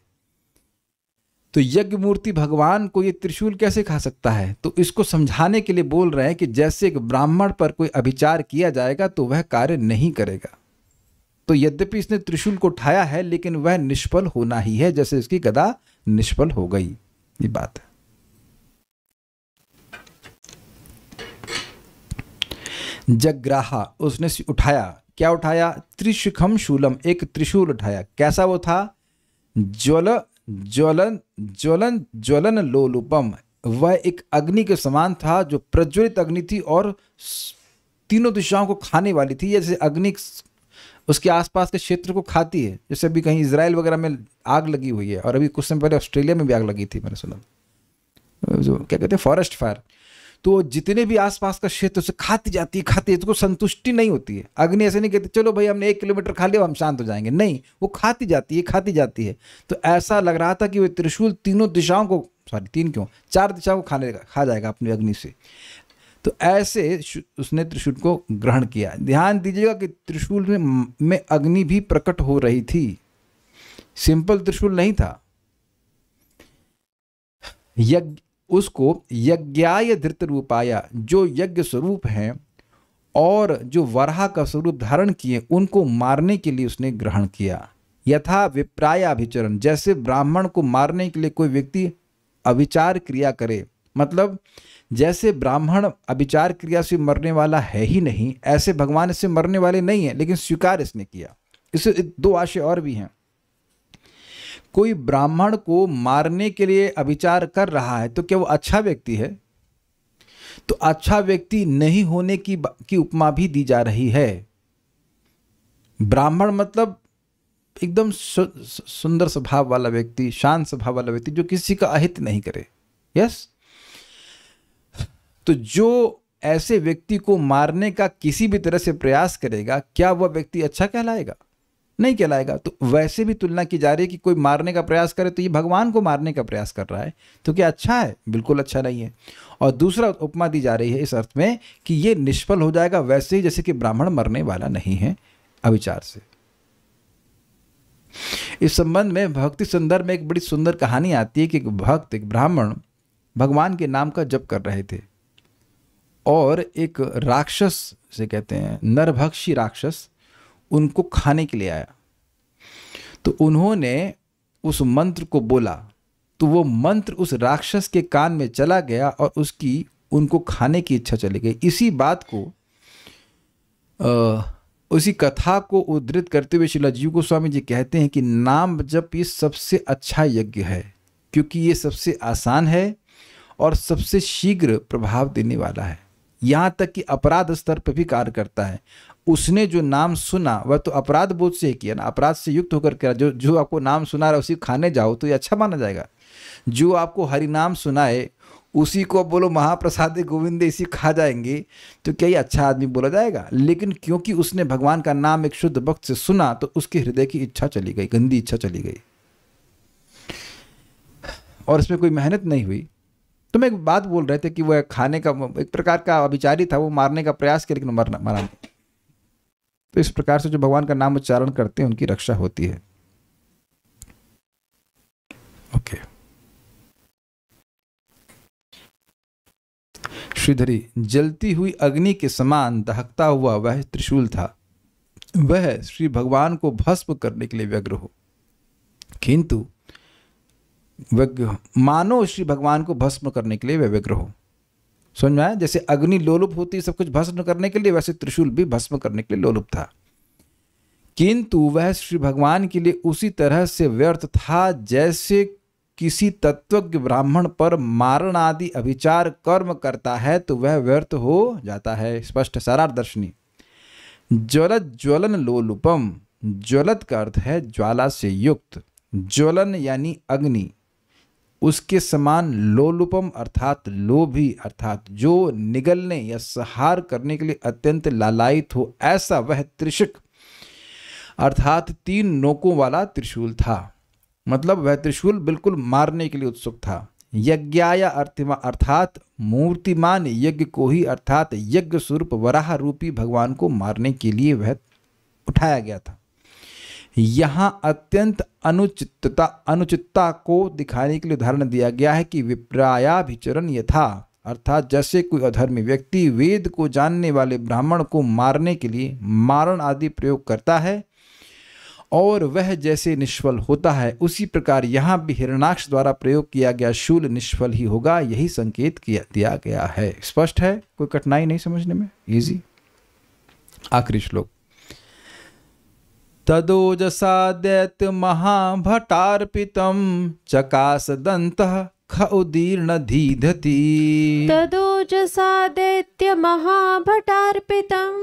तो यज्ञ मूर्ति भगवान को ये त्रिशूल कैसे खा सकता है? तो इसको समझाने के लिए बोल रहे हैं कि जैसे एक ब्राह्मण पर कोई अभिचार किया जाएगा तो वह कार्य नहीं करेगा। तो यद्यपि इसने त्रिशूल को उठाया है, लेकिन वह निष्फल होना ही है, जैसे इसकी गदा निष्फल हो गई। ये बात है। जग्राहा, उसने उठाया। क्या उठाया? त्रिशिखम शूलम, एक त्रिशूल उठाया। कैसा वो था? ज्वलन लोलुपम, वह एक अग्नि के समान था, जो प्रज्वलित अग्नि थी और 3 दिशाओं को खाने वाली थी। जैसे अग्नि उसके आसपास के क्षेत्र को खाती है, जैसे अभी कहीं इजराइल वगैरह में आग लगी हुई है, और अभी कुछ समय पहले ऑस्ट्रेलिया में भी आग लगी थी, मैंने सुना, जो क्या कहते हैं फॉरेस्ट फायर। तो जितने भी आसपास का क्षेत्र उसे खाती जाती है, इसको संतुष्टि नहीं होती है। अग्नि ऐसे नहीं कहती चलो भाई हमने 1 किलोमीटर खा लिया हम शांत हो जाएंगे, नहीं, वो खाती जाती है। तो ऐसा लग रहा था कि वो त्रिशूल 3 दिशाओं को, 3 क्यों 4 दिशाओं को खा जाएगा अपनी अग्नि से। तो ऐसे उसने त्रिशूल को ग्रहण किया। ध्यान दीजिएगा कि त्रिशूल में अग्नि भी प्रकट हो रही थी, सिंपल त्रिशूल नहीं था। उसको यज्ञाय धृत रूपाया, जो यज्ञ स्वरूप हैं और जो वराह का स्वरूप धारण किए, उनको मारने के लिए उसने ग्रहण किया। यथा विप्राया अभिचरण, जैसे ब्राह्मण को मारने के लिए कोई व्यक्ति अभिचार क्रिया करे, मतलब जैसे ब्राह्मण अभिचार क्रिया से मरने वाला है ही नहीं, ऐसे भगवान इससे मरने वाले नहीं है, लेकिन स्वीकार इसने किया। इससे 2 आशय और भी हैं। कोई ब्राह्मण को मारने के लिए अभिचार कर रहा है, तो क्या वो अच्छा व्यक्ति है? तो अच्छा व्यक्ति नहीं होने की उपमा भी दी जा रही है। ब्राह्मण मतलब एकदम सुंदर स्वभाव वाला व्यक्ति, शांत स्वभाव वाला व्यक्ति, जो किसी का अहित नहीं करे। यस, तो जो ऐसे व्यक्ति को मारने का किसी भी तरह से प्रयास करेगा, क्या वह व्यक्ति अच्छा कहलाएगा? नहीं कहलाएगा। तो वैसे भी तुलना की जा रही है कि कोई मारने का प्रयास करे तो ये भगवान को मारने का प्रयास कर रहा है, तो क्या अच्छा है? बिल्कुल अच्छा नहीं है। और दूसरा उपमा दी जा रही है इस अर्थ में कि ये निष्फल हो जाएगा, वैसे ही जैसे कि ब्राह्मण मरने वाला नहीं है अविचार से। इस संबंध में भक्ति संदर्भ में एक बड़ी सुंदर कहानी आती है कि एक ब्राह्मण भगवान के नाम का जप कर रहे थे, और एक राक्षस से कहते हैं नरभक्षी राक्षस उनको खाने के लिए आया। तो उन्होंने उस मंत्र को बोला, तो वो मंत्र उस राक्षस के कान में चला गया और उनको खाने की इच्छा चली गई। इसी बात को उसी कथा को उद्धृत करते हुए श्रील जीव गोस्वामी जी कहते हैं कि नाम जप ये सबसे अच्छा यज्ञ है, क्योंकि ये सबसे आसान है और सबसे शीघ्र प्रभाव देने वाला है। यहाँ तक कि अपराध स्तर पर भी कार्य करता है। उसने जो नाम सुना वह तो अपराध बोध से किया ना, अपराध से युक्त होकर किया। जो आपको नाम सुना रहा है उसी खाने जाओ तो ये अच्छा माना जाएगा। जो आपको हरि नाम सुनाए उसी को बोलो महाप्रसाद गोविंद इसी खा जाएंगे तो क्या ये अच्छा आदमी बोला जाएगा? लेकिन क्योंकि उसने भगवान का नाम एक शुद्ध भक्त से सुना तो उसके हृदय की इच्छा चली गई, गंदी इच्छा चली गई, और इसमें कोई मेहनत नहीं हुई। तो मैं एक बात बोल रहे थे कि वह खाने का एक प्रकार का अभिचारी था, वो मारने का प्रयास किया लेकिन मारा नहीं। तो इस प्रकार से जो भगवान का नाम उच्चारण करते हैं उनकी रक्षा होती है। ओके। श्रीधरी, जलती हुई अग्नि के समान दहकता हुआ वह त्रिशूल था, वह श्री भगवान को भस्म करने के लिए व्यग्र हो, किंतु मानो श्री भगवान को भस्म करने के लिए वह व्यग्र हो। समझ में आया? जैसे अग्नि लोलुप होती है सब कुछ भस्म करने के लिए, वैसे त्रिशूल भी भस्म करने के लिए लोलुप था, किंतु वह श्री भगवान के लिए उसी तरह से व्यर्थ था जैसे किसी तत्वज्ञ ब्राह्मण पर मारण आदि अभिचार कर्म करता है तो वह व्यर्थ हो जाता है। स्पष्ट सारार्दर्शनी। ज्वलत ज्वलन लोलुपम, ज्वलत का अर्थ है ज्वाला से युक्त, ज्वलन यानी अग्नि, उसके समान लोलुपम अर्थात लोभी, अर्थात जो निगलने या संहार करने के लिए अत्यंत लालायित हो, ऐसा वह त्रिशक अर्थात 3 नोकों वाला त्रिशूल था। मतलब वह त्रिशूल बिल्कुल मारने के लिए उत्सुक था। यज्ञाय अर्थात मूर्तिमान यज्ञ को ही, अर्थात यज्ञ स्वरूप वराह रूपी भगवान को मारने के लिए वह उठाया गया था। यहाँ अत्यंत अनुचितता को दिखाने के लिए उदाहरण दिया गया है कि विप्रायाभिचरण यथा, अर्थात जैसे कोई अधर्मी व्यक्ति वेद को जानने वाले ब्राह्मण को मारने के लिए मारण आदि प्रयोग करता है और वह जैसे निष्फल होता है, उसी प्रकार यहाँ भी हिरण्याक्ष द्वारा प्रयोग किया गया शूल निष्फल ही होगा, यही संकेत दिया गया है। स्पष्ट है? कोई कठिनाई नहीं समझने में? इजी। आखिरी श्लोक। तदोजसा दैत्य महाभटार्पितम चकास दंतः ख उदीर्ण दीधति। तदोजसा दैत्य महाभटार्पितम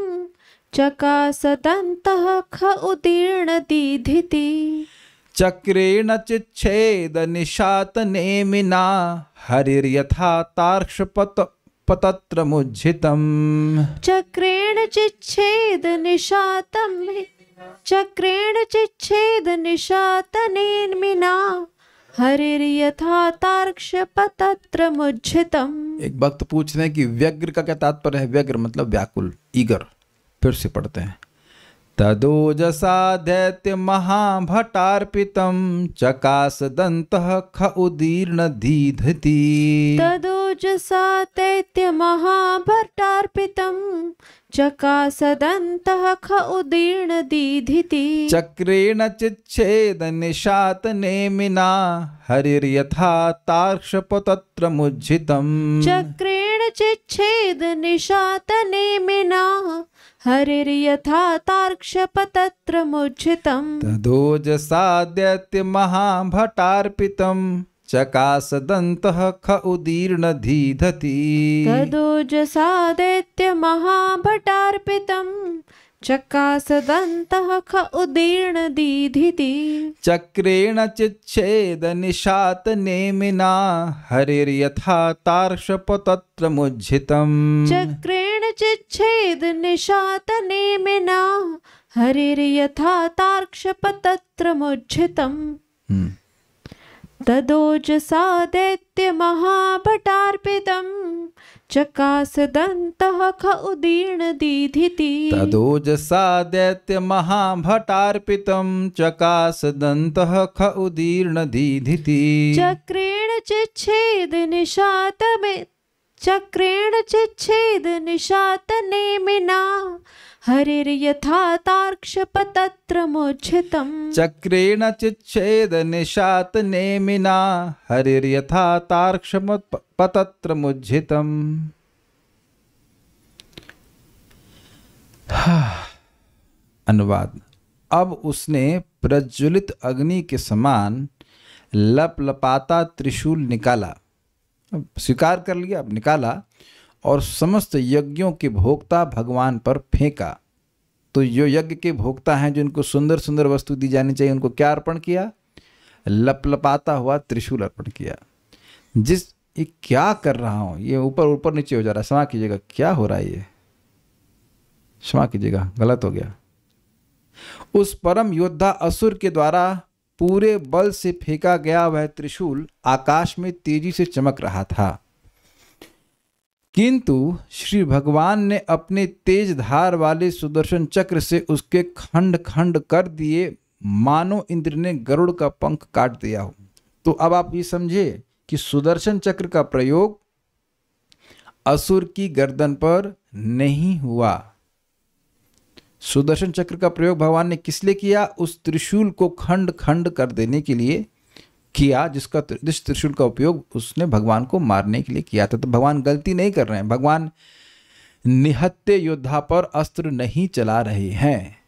चकासदन्तः ख उदीर्ण दीधिति। चक्रेण चिच्छेद निशात नेमिना हरिर्यथा तार्क्ष पतत्र मुज्झितम। चक्रेण चिच्छेद निशातम, चक्रेण चिच्छेद निशात नेमिना हरिर्यथा तार्क्ष पतत्र मुज्झितम। एक भक्त पूछ रहे हैं कि व्यग्र का क्या तात्पर्य है? व्यग्र मतलब व्याकुल, ईगर। फिर से पढ़ते हैं। तदोजसा दैत्य महाभटार्पितम चकास दंतः ख उदीर्ण दीधति। तदोजसा दैत्य महाभटार्पितम चकास दंतः ख उदीर्ण दीधिति। चक्रेण चिच्छेद निशात नेमिना हरिर्यथा तार्क्ष पतत्र मुज्झितम। चक्रेण चिच्छेद निशात नेमिना हरिर्यथा तार्क्ष पतत्र मुज्झितम। तदोजसा दैत्य महाभटार्पितम चकास दंतः ख उदीर्ण दीधति। तदोजसा दैत्य महाभटार्पितम चकास दंतः ख उदीर्ण दीधिति। चक्रेण चिच्छेद निशात नेमिना हरिर्यथा तार्क्ष पतत्र मुज्झितम। चक्रेण चिच्छेद निशात नेमिना हरिर्यथा तार्क्ष पतत्र मुज्झितम। तदोजसा दैत्य महाभटार्पितम चकास दंतः ख उदीर्ण दीधिति। तदोजसा दैत्य महाभटार्पितम चकास दंतः ख उदीर्ण दीधिति। चक्रेण चिच्छेद निशात में, चक्रेण चिच्छेद निशात नेमिना हरिर्यथा तार्क्ष पतत्र मुज्झितम। चक्रेण चिच्छेद निशात नेमिना हरिर्यथा तार्क्ष पतत्र मुज्झितम। अनुवाद। अब उसने प्रज्वलित अग्नि के समान लपलपाता त्रिशूल निकाला, स्वीकार कर लिया, अब निकाला और समस्त यज्ञों के भोक्ता भगवान पर फेंका। तो जो यज्ञ के भोक्ता हैं, जिनको सुंदर सुंदर वस्तु दी जानी चाहिए, उनको क्या अर्पण किया? लपलपाता हुआ त्रिशूल अर्पण किया। ये क्या कर रहा हूँ, ये ऊपर ऊपर नीचे हो जा रहा है, क्षमा कीजिएगा, क्या हो रहा है ये, क्षमा कीजिएगा, गलत हो गया। उस परम योद्धा असुर के द्वारा पूरे बल से फेंका गया वह त्रिशूल आकाश में तेजी से चमक रहा था, किंतु श्री भगवान ने अपने तेज धार वाले सुदर्शन चक्र से उसके खंड खंड कर दिए, मानो इंद्र ने गरुड़ का पंख काट दिया हो। तो अब आप ये समझे कि सुदर्शन चक्र का प्रयोग असुर की गर्दन पर नहीं हुआ। सुदर्शन चक्र का प्रयोग भगवान ने किस लिए किया? उस त्रिशूल को खंड खंड कर देने के लिए किया, जिस त्रिशूल का उपयोग उसने भगवान को मारने के लिए किया था। तो भगवान गलती नहीं कर रहे हैं, भगवान निहत्थे योद्धा पर अस्त्र नहीं चला रहे हैं।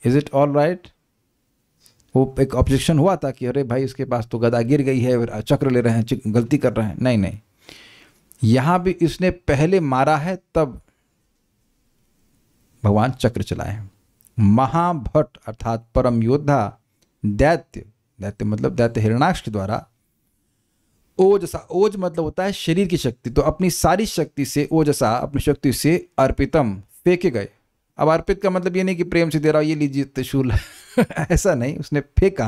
Is it all right? वो एक ऑब्जेक्शन हुआ था कि अरे भाई इसके पास तो गदा गिर गई है, चक्र ले रहे हैं, गलती कर रहे हैं। नहीं नहीं, यहां भी इसने पहले मारा है, तब भगवान चक्र चलाए। महाभट अर्थात परम योद्धा दैत्य, दैत्य मतलब दैत्य हिरण्याक्ष के द्वारा ओजसा, ओज मतलब होता है शरीर की शक्ति, तो अपनी सारी शक्ति से ओजसा, अपनी शक्ति से अर्पितम फेंके गए। अब अर्पित का मतलब ये नहीं कि प्रेम से दे रहा हूं, ये लीजिए त्रिशूल ऐसा नहीं, उसने फेंका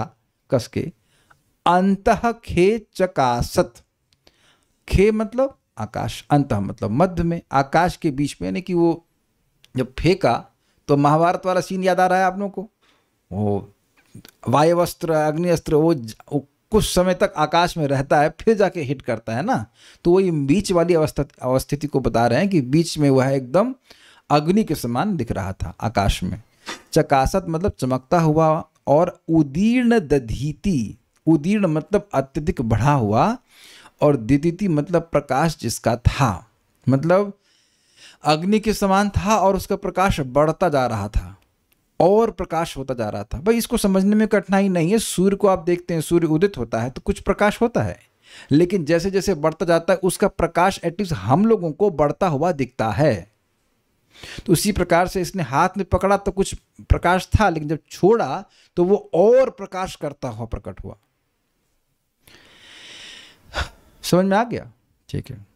कस के। अंतः खे चकासत, खे मतलब आकाश, अंतः मतलब मध्य में, आकाश के बीच में, यानी कि वो जब फेंका तो महाभारत वाला सीन याद आ रहा है आप लोगों को? वो वायवस्त्र, अग्निअस्त्र, वो कुछ समय तक आकाश में रहता है, फिर जाके हिट करता है ना। तो वही बीच वाली अवस्थिति को बता रहे हैं कि बीच में वह एकदम अग्नि के समान दिख रहा था आकाश में। चकासत मतलब चमकता हुआ, और उदीर्ण दधीति, उदीर्ण मतलब अत्यधिक बढ़ा हुआ, और दिदिति मतलब प्रकाश जिसका था, मतलब अग्नि के समान था और उसका प्रकाश बढ़ता जा रहा था और प्रकाश होता जा रहा था। भाई इसको समझने में कठिनाई नहीं है। सूर्य को आप देखते हैं, सूर्य उदित होता है तो कुछ प्रकाश होता है, लेकिन जैसे जैसे बढ़ता जाता है उसका प्रकाश एटलीस्ट हम लोगों को बढ़ता हुआ दिखता है। तो उसी प्रकार से इसने हाथ में पकड़ा तो कुछ प्रकाश था, लेकिन जब छोड़ा तो वो और प्रकाश करता हुआ प्रकट हुआ। समझ में आ गया? ठीक है।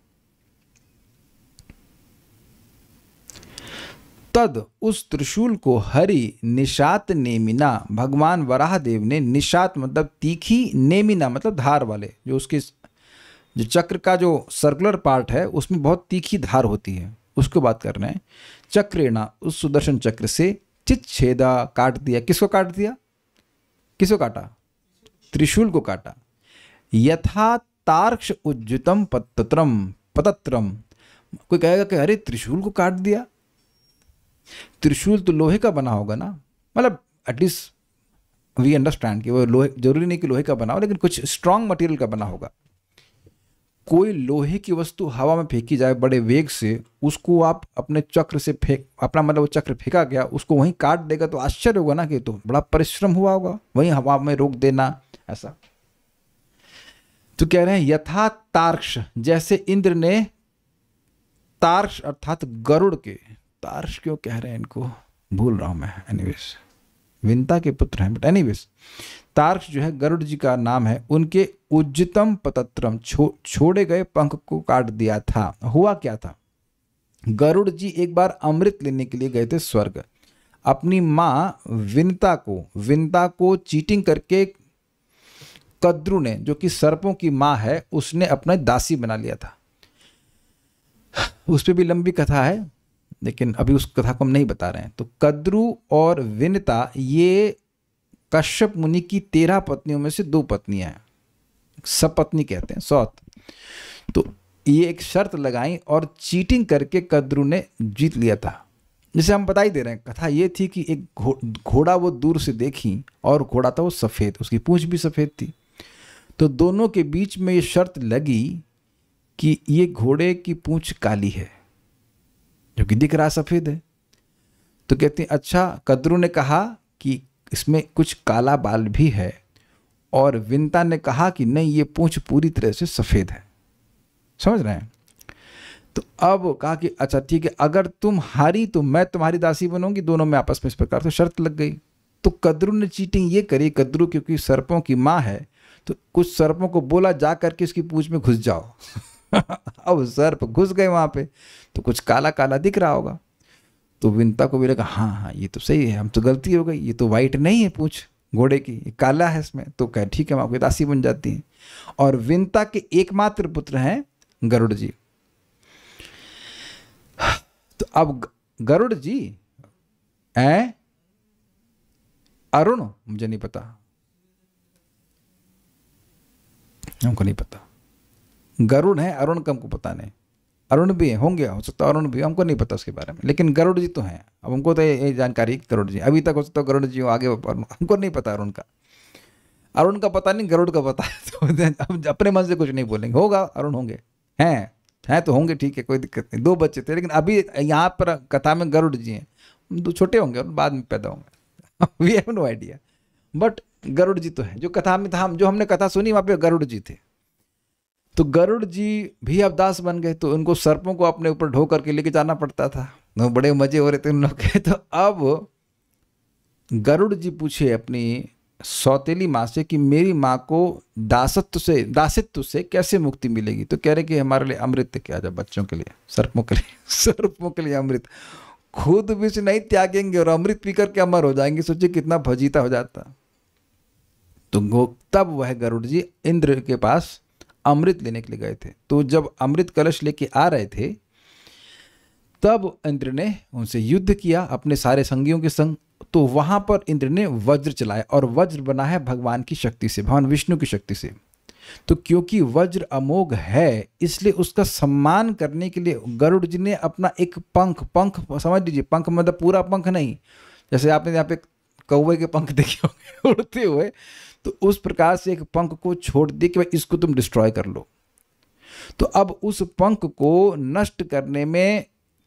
तद उस त्रिशूल को हरि निशात नेमिना, भगवान वराहदेव ने, निशात मतलब तीखी, नेमिना मतलब धार वाले, जो उसके जो चक्र का जो सर्कुलर पार्ट है उसमें बहुत तीखी धार होती है, उसको बात कर रहे हैं। चक्रेणा, उस सुदर्शन चक्र से चिच्छेदा, काट दिया। किसको काट दिया? किसको काटा? त्रिशूल को काटा। यथा तार्क्ष उज्जुतम पतत्रम। कोई कहेगा कि अरे त्रिशूल को काट दिया, त्रिशूल तो लोहे का बना होगा ना, मतलब एटलीस्ट वी अंडरस्टैंड कि वो लोहे, जरूरी नहीं कि लोहे का बना हो, लेकिन कुछ स्ट्रांग मटेरियल का बना होगा। कोई लोहे की वस्तु हवा में फेंकी जाए बड़े वेग से, उसको आप अपने चक्र से फेंक, अपना मतलब वो चक्र फेंका गया, उसको वहीं काट देगा तो आश्चर्य होगा ना कि तो बड़ा परिश्रम हुआ होगा, वहीं हवा में रोक देना ऐसा। तो कह रहे हैं यथा तार्क्ष, जैसे इंद्र ने तार्क्ष अर्थात गरुड़ के, तार्क्ष क्यों कह रहे हैं इनको भूल रहा हूं मैं, एनीवेज विंता के पुत्र हैं, बट एनीवेज तार्क्ष जो है गरुड़ जी का नाम है, उनके उज्जतम पतत्रम छोड़े गए पंख को काट दिया था। हुआ क्या था? गरुड़ जी एक बार अमृत लेने के लिए गए थे स्वर्ग। अपनी माँ विंता को चीटिंग करके कद्रु ने, जो कि सर्पों की माँ है, उसने अपना दासी बना लिया था। उस पर भी लंबी कथा है, लेकिन अभी उस कथा को हम नहीं बता रहे हैं। तो कद्रु और विनता ये कश्यप मुनि की 13 पत्नियों में से 2 पत्नियां हैं, सपत्नी कहते हैं, सौत। तो ये एक शर्त लगाई और चीटिंग करके कद्रु ने जीत लिया था। जैसे हम बता ही दे रहे हैं, कथा ये थी कि एक घोड़ा वो दूर से देखी, और घोड़ा था वो सफ़ेद, उसकी पूंछ भी सफ़ेद थी। तो दोनों के बीच में ये शर्त लगी कि ये घोड़े की पूंछ काली है, जो कि दिख रहा सफ़ेद है। तो कहते हैं अच्छा, कद्रु ने कहा कि इसमें कुछ काला बाल भी है, और विंता ने कहा कि नहीं, ये पूंछ पूरी तरह से सफ़ेद है। समझ रहे हैं? तो अब कहा कि अच्छा ठीक है, अगर तुम हारी तो मैं तुम्हारी दासी बनूंगी। दोनों में आपस में इस प्रकार से शर्त लग गई। तो कद्रू ने चीटिंग ये करी, कद्रू क्योंकि सर्पों की माँ है, तो कुछ सर्पों को बोला जा करके इसकी पूंछ में घुस जाओ। अब सर्प घुस गए वहां पे, तो कुछ काला काला दिख रहा होगा। तो विंता को भी लगा हाँ हाँ ये तो सही है, हम तो गलती हो गई, ये तो वाइट नहीं है पूंछ घोड़े की, ये काला है इसमें। तो कह ठीक है, हम आपकी दासी बन जाती हैं। और विंता के एकमात्र पुत्र हैं गरुड़ जी। तो अब गरुड़ जी अरुण, मुझे नहीं पता, हमको नहीं पता। गरुड़ है, अरुण का हमको पता नहीं। अरुण भी होंगे, हो सकता है अरुण भी, हमको नहीं पता उसके बारे में, लेकिन गरुड़ जी तो हैं। अब हमको तो ये जानकारी है कि गरुड़ जी अभी तक, हो सकता है गरुड़ जी हो आगे, हमको नहीं पता अरुण का। अरुण का पता नहीं, गरुड़ का पता है। तो हम अपने मन से कुछ नहीं बोलेंगे, होगा अरुण होंगे, हैं तो होंगे, ठीक है, कोई दिक्कत नहीं। 2 बच्चे थे, लेकिन अभी यहाँ पर कथा में गरुड़ जी हैं। 2 छोटे होंगे और बाद में पैदा होंगे। We have no idea, but Garuda ji तो है। जो कथा में था, जो हमने कथा सुनी वहाँ पे गरुड़ जी थे। तो गरुड़ जी भी अब दास बन गए, तो उनको सर्पों को अपने ऊपर ढो करके लेके जाना पड़ता था। तो बड़े मजे हो रहे थे उन लोग के। तो अब गरुड़ जी पूछे अपनी सौतेली माँ से कि मेरी माँ को दासित्व से कैसे मुक्ति मिलेगी। तो कह रहे कि हमारे लिए अमृत क्या जा, बच्चों के लिए, सर्पों के लिए, सर्पों के लिए अमृत, खुद विष नहीं त्यागेंगे और अमृत पीकर के अमर हो जाएंगे। सोचिए कितना फजीता हो जाता। तो तब वह गरुड़ जी इंद्र के पास अमृत लेने के लिए गए थे। तो जब अमृत कलश लेके आ रहे थे, तब इंद्र ने उनसे युद्ध किया अपने सारे संगियों के संग। तो वहां पर इंद्र ने वज्र चलाया, और वज्र बना है भगवान की शक्ति से, भगवान विष्णु की शक्ति से। तो क्योंकि वज्र अमोघ है, इसलिए उसका सम्मान करने के लिए गरुड़ जी ने अपना एक पंख समझ लीजिए, पंख मतलब पूरा पंख नहीं, जैसे आपने यहाँ पे कौवे के पंख देखे होंगे उड़ते हुए, तो उस प्रकार से एक पंख को छोड़ दिए कि भाई इसको तुम डिस्ट्रॉय कर लो। तो अब उस पंख को नष्ट करने में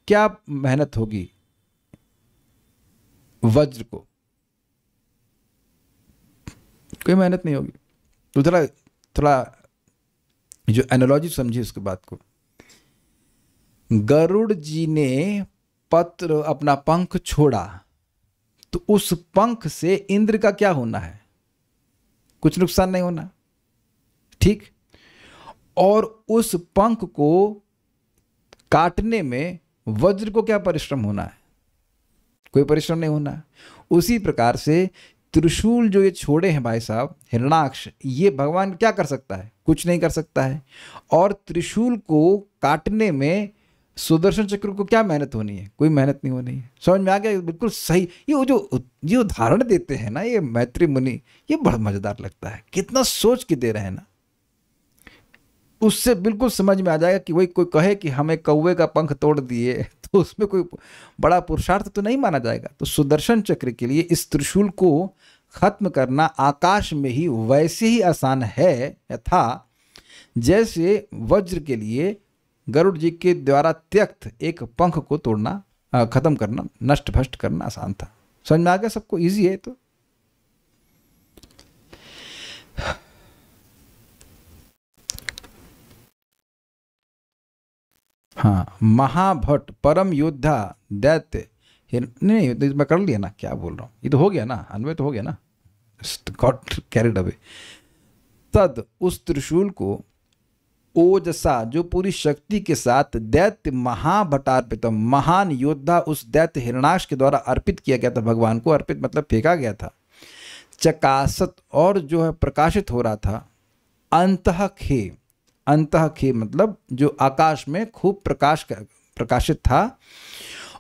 क्या मेहनत होगी वज्र को? कोई मेहनत नहीं होगी। तो थोड़ा जो एनालॉजी समझिए उसके बात को। गरुड़ जी ने पत्र अपना पंख छोड़ा, तो उस पंख से इंद्र का क्या होना है? कुछ नुकसान नहीं होना, ठीक। और उस पंख को काटने में वज्र को क्या परिश्रम होना है? कोई परिश्रम नहीं होना। उसी प्रकार से त्रिशूल जो ये छोड़े हैं भाई साहब, हिरणाक्ष, ये भगवान क्या कर सकता है? कुछ नहीं कर सकता है। और त्रिशूल को काटने में सुदर्शन चक्र को क्या मेहनत होनी है? कोई मेहनत नहीं होनी है। समझ में आ गया? बिल्कुल सही। ये जो उदाहरण देते हैं ना ये मैत्री मुनि, ये बड़ा मजेदार लगता है। कितना सोच के दे रहे हैं ना, उससे बिल्कुल समझ में आ जाएगा कि वही कोई कहे कि हमें कौवे का पंख तोड़ दिए, तो उसमें कोई बड़ा पुरुषार्थ तो नहीं माना जाएगा। तो सुदर्शन चक्र के लिए इस त्रिशूल को खत्म करना आकाश में ही वैसे ही आसान है था जैसे वज्र के लिए गरुड़ जी के द्वारा त्यक्त एक पंख को तोड़ना, खत्म करना, नष्ट भ्रष्ट करना आसान था। समझ में आ गया सबको? इजी है। तो हाँ, महाभट परम योद्धा दैत्य, नहीं मैं कर लिया ना, क्या बोल रहा हूँ, ये तो हो गया ना, अन्वय तो हो गया ना, गॉट कैरिड अवे। तद उस त्रिशूल को ओजसा, जो पूरी शक्ति के साथ दैत्य महाभटार्पितम, महान योद्धा उस दैत्य हिरणाक्ष के द्वारा अर्पित किया गया था। भगवान को अर्पित मतलब फेंका गया था। चकासत, और जो है प्रकाशित हो रहा था। अंतःखे, अंतःखे मतलब जो आकाश में खूब प्रकाशित था।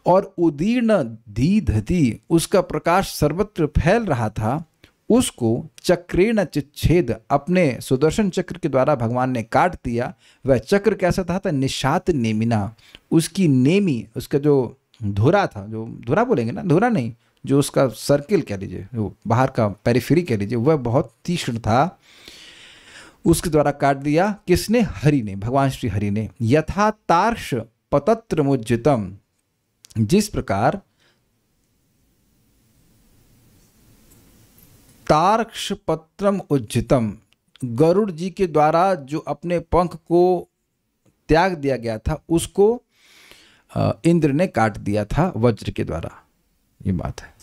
और उदीर्ण धीधति, उसका प्रकाश सर्वत्र फैल रहा था। उसको चक्रेण चिच्छेद, अपने सुदर्शन चक्र के द्वारा भगवान ने काट दिया। वह चक्र कैसा था? निशात नेमिना, उसकी नेमी, उसका जो धुरा था, जो धुरा बोलेंगे ना, धुरा नहीं, जो उसका सर्किल कह लीजिए, जो बाहर का पेरिफेरी कह लीजिए, वह बहुत तीक्ष्ण था। उसके द्वारा काट दिया। किसने? हरि ने, भगवान श्री हरि ने। यथा तार्क्ष पतत्र मुज्जितम, जिस प्रकार तार्क्ष पत्रम उज्जितम, गरुड़ जी के द्वारा जो अपने पंख को त्याग दिया गया था उसको इंद्र ने काट दिया था वज्र के द्वारा। ये बात है।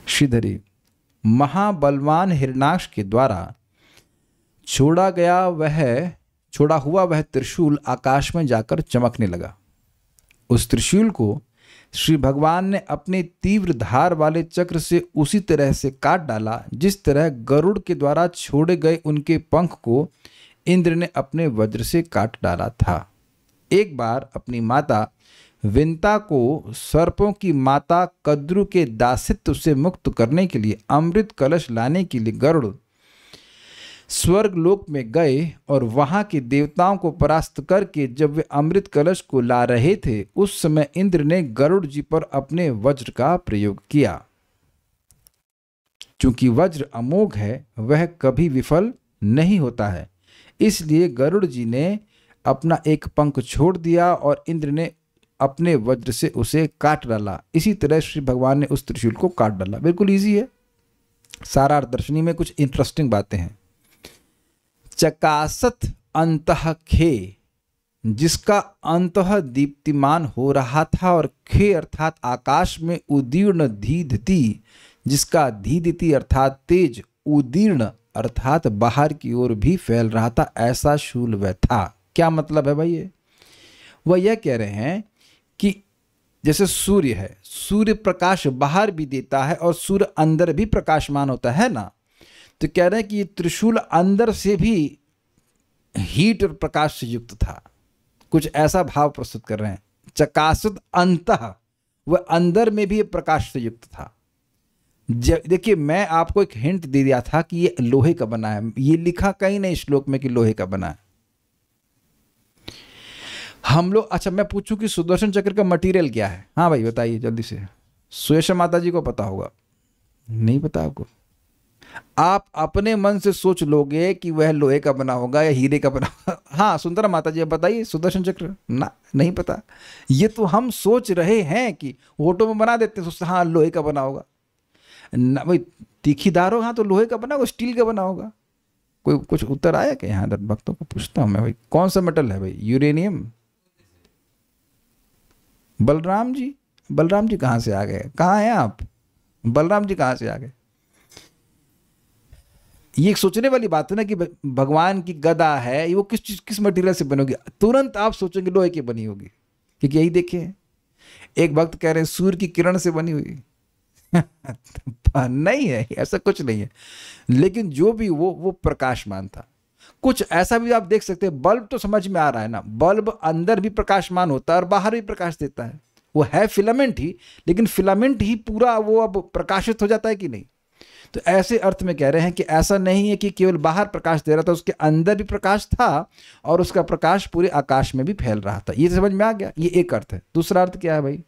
श्रीधरी, महाबलवान हिरणाक्ष के द्वारा छोड़ा हुआ वह त्रिशूल आकाश में जाकर चमकने लगा। उस त्रिशूल को श्री भगवान ने अपने तीव्र धार वाले चक्र से उसी तरह से काट डाला जिस तरह गरुड़ के द्वारा छोड़े गए उनके पंख को इंद्र ने अपने वज्र से काट डाला था। एक बार अपनी माता विंता को सर्पों की माता कद्रु के दासित्व से मुक्त करने के लिए अमृत कलश लाने के लिए गरुड़ स्वर्गलोक में गए और वहां के देवताओं को परास्त करके जब वे अमृत कलश को ला रहे थे उस समय इंद्र ने गरुड़ जी पर अपने वज्र का प्रयोग किया। चूंकि वज्र अमोघ है वह कभी विफल नहीं होता है, इसलिए गरुड़ जी ने अपना एक पंख छोड़ दिया और इंद्र ने अपने वज्र से उसे काट डाला। इसी तरह श्री भगवान ने उस त्रिशूल को काट डाला। बिल्कुल इजी है। सारा दर्शनी में कुछ इंटरेस्टिंग बातें हैं। चकासत अंतः खे, जिसका अंतः दीप्तिमान हो रहा था, और खे अर्थात आकाश में उदीर्ण धीधती, जिसका धीधती अर्थात तेज, उदीर्ण अर्थात बाहर की ओर भी फैल रहा था, ऐसा शूल वह था। क्या मतलब है भाई? ये वह यह कह रहे हैं कि जैसे सूर्य है, सूर्य प्रकाश बाहर भी देता है और सूर्य अंदर भी प्रकाशमान होता है ना, तो कह रहे हैं कि ये त्रिशूल अंदर से भी हीट और प्रकाश से युक्त था। कुछ ऐसा भाव प्रस्तुत कर रहे हैं। चकासुद अंतः, वह अंदर में भी प्रकाश से युक्त था। देखिए, मैं आपको एक हिंट दे दिया था कि ये लोहे का बना है। ये लिखा कहीं नहीं श्लोक में कि लोहे का बना है। हम लोग, अच्छा मैं पूछूं कि सुदर्शन चक्र का मटेरियल क्या है? हाँ भाई बताइए जल्दी से। सुयशा माता जी को पता होगा। नहीं पता आपको? आप अपने मन से सोच लोगे कि वह लोहे का बना होगा या हीरे का बना होगा। हाँ सुंदरा माता जी, आप बताइए सुदर्शन चक्र। ना, नहीं पता। ये तो हम सोच रहे हैं कि फोटो में बना देते हैं, सोचते हाँ लोहे का बना होगा ना भाई। तीखीदार हो, हाँ तो लोहे का बना होगा, स्टील का बना होगा। कोई कुछ उत्तर आया क्या यहाँ? भक्तों को पूछता हूँ मैं भाई, कौन सा मेटल है भाई? यूरेनियम। बलराम जी कहाँ से आ गए? कहाँ हैं आप? बलराम जी कहाँ से आ गए? ये एक सोचने वाली बात है ना कि भगवान की गदा है, वो किस मटेरियल से बनी होगी? तुरंत आप सोचेंगे लोहे की बनी होगी, क्योंकि यही देखे एक भक्त कह रहे हैं सूर्य की किरण से बनी हुई। नहीं है, ऐसा कुछ नहीं है। लेकिन जो भी वो प्रकाशमान था। कुछ ऐसा भी आप देख सकते हैं। बल्ब तो समझ में आ रहा है ना, बल्ब अंदर भी प्रकाशमान होता है और बाहर भी प्रकाश देता है। वो है फिलामेंट ही, लेकिन फिलामेंट ही पूरा वो अब प्रकाशित हो जाता है कि नहीं? तो ऐसे अर्थ में कह रहे हैं कि ऐसा नहीं है कि केवल बाहर प्रकाश दे रहा था, उसके अंदर भी प्रकाश था और उसका प्रकाश पूरे आकाश में भी फैल रहा था। ये समझ में आ गया? ये एक अर्थ है। दूसरा अर्थ क्या है भाई?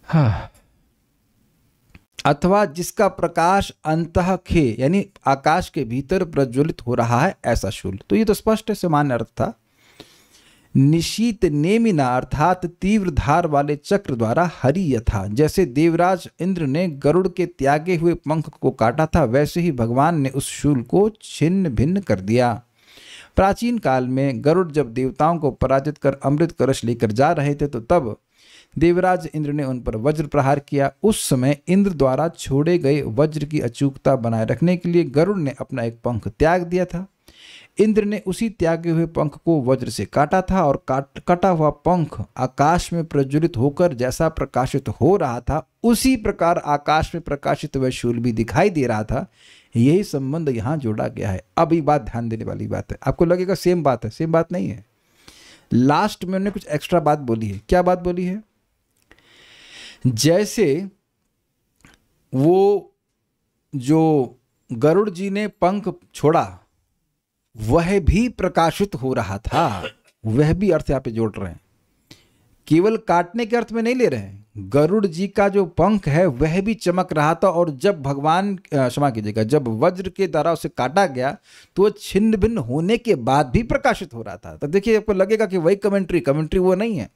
हाँ, अथवा जिसका प्रकाश अंतः खे, यानी आकाश के भीतर प्रज्वलित हो रहा है, ऐसा शूल। तो ये तो स्पष्ट है, सामान्य अर्थ था। निशीत नेमिना अर्थात तीव्र धार वाले चक्र द्वारा हरि यथा, जैसे देवराज इंद्र ने गरुड़ के त्यागे हुए पंख को काटा था, वैसे ही भगवान ने उस शूल को छिन्न भिन्न कर दिया। प्राचीन काल में गरुड़ जब देवताओं को पराजित कर अमृत कलश लेकर जा रहे थे, तो तब देवराज इंद्र ने उन पर वज्र प्रहार किया। उस समय इंद्र द्वारा छोड़े गए वज्र की अचूकता बनाए रखने के लिए गरुड़ ने अपना एक पंख त्याग दिया था। इंद्र ने उसी त्यागे हुए पंख को वज्र से काटा था और कटा हुआ पंख आकाश में प्रज्वलित होकर जैसा प्रकाशित हो रहा था, उसी प्रकार आकाश में प्रकाशित वह शूल भी दिखाई दे रहा था। यही संबंध यहाँ जोड़ा गया है। अब ये बात ध्यान देने वाली बात है। आपको लगेगा सेम बात है, सेम बात नहीं है। लास्ट में उन्होंने कुछ एक्स्ट्रा बात बोली है। क्या बात बोली है? जैसे वो जो गरुड़ जी ने पंख छोड़ा वह भी प्रकाशित हो रहा था, वह भी अर्थ यहाँ पे जोड़ रहे हैं। केवल काटने के अर्थ में नहीं ले रहे हैं। गरुड़ जी का जो पंख है वह भी चमक रहा था, और जब भगवान, क्षमा कीजिएगा, जब वज्र के द्वारा उसे काटा गया तो वह छिन्न भिन्न होने के बाद भी प्रकाशित हो रहा था। तो देखिए, आपको लगेगा कि वही कमेंट्री वो नहीं है,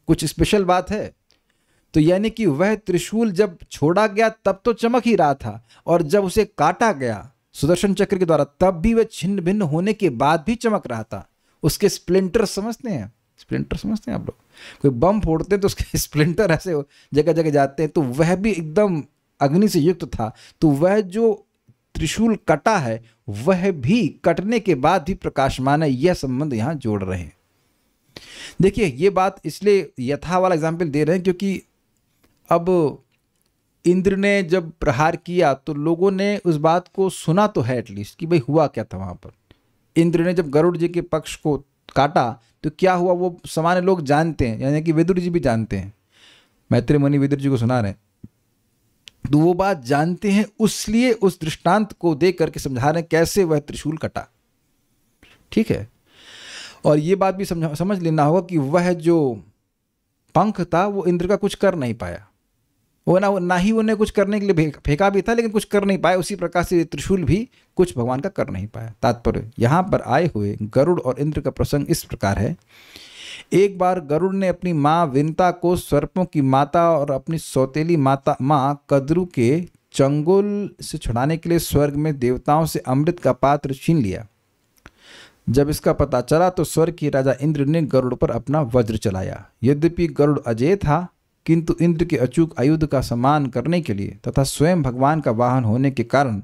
कुछ स्पेशल बात है। तो यानी कि वह त्रिशूल जब छोड़ा गया तब तो चमक ही रहा था, और जब उसे काटा गया सुदर्शन चक्र के द्वारा, तब भी वह छिन्न भिन्न होने के बाद भी चमक रहा था। उसके स्प्लिंटर समझते हैं, स्प्लिंटर समझते हैं आप लोग, कोई बम फोड़ते हैं तो उसके स्प्लिंटर ऐसे जगह जगह जाते हैं, तो वह भी एकदम अग्नि से युक्त था। तो वह जो त्रिशूल कटा है वह भी कटने के बाद भी प्रकाशमान है। यह संबंध यहां जोड़ रहे हैं। देखिए ये बात इसलिए यथा वाला एग्जाम्पल दे रहे हैं क्योंकि अब इंद्र ने जब प्रहार किया तो लोगों ने उस बात को सुना तो है एटलीस्ट कि भाई हुआ क्या था वहां पर। इंद्र ने जब गरुड़ जी के पक्ष को काटा तो क्या हुआ वो सामान्य लोग जानते हैं, यानी कि विदुर जी भी जानते हैं, मैत्रेय मुनि विदुर जी को सुना रहे हैं, तो वो बात जानते हैं, उसलिए उस दृष्टांत को दे करके समझा रहे हैं कैसे वह त्रिशूल कटा। ठीक है, और ये बात भी समझ लेना होगा कि वह जो पंख था वो इंद्र का कुछ कर नहीं पाया, वो ना ही उन्हें कुछ करने के लिए फेंका भी था लेकिन कुछ कर नहीं पाया। उसी प्रकार से त्रिशूल भी कुछ भगवान का कर नहीं पाया। तात्पर्य यहाँ पर आए हुए गरुड़ और इंद्र का प्रसंग इस प्रकार है। एक बार गरुड़ ने अपनी माँ विनता को सर्पों की माता और अपनी सौतेली माता माँ कद्रु के चंगुल से छुड़ाने के लिए स्वर्ग में देवताओं से अमृत का पात्र छीन लिया। जब इसका पता चला तो स्वर्ग के राजा इंद्र ने गरुड़ पर अपना वज्र चलाया। यद्यपि गरुड़ अजेय था किंतु इंद्र के अचूक आयुध का सम्मान करने के लिए तथा स्वयं भगवान का वाहन होने के कारण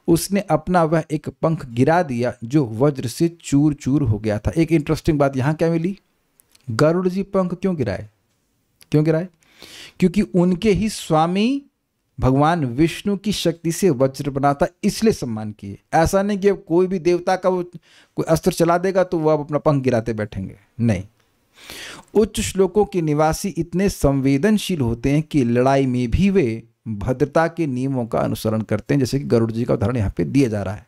उसने अपना वह एक पंख गिरा दिया जो वज्र से चूर चूर हो गया था। एक इंटरेस्टिंग बात यहाँ क्या मिली, गरुड़ जी पंख क्यों गिराए? क्योंकि उनके ही स्वामी भगवान विष्णु की शक्ति से वज्र बना था, इसलिए सम्मान किए। ऐसा नहीं कि अब कोई भी देवता का वो कोई अस्त्र चला देगा तो वो अब अपना पंख गिराते बैठेंगे, नहीं। उच्च श्लोकों के निवासी इतने संवेदनशील होते हैं कि लड़ाई में भी वे भद्रता के नियमों का अनुसरण करते हैं, जैसे कि गरुड़ जी का उदाहरण यहाँ पे दिया जा रहा है।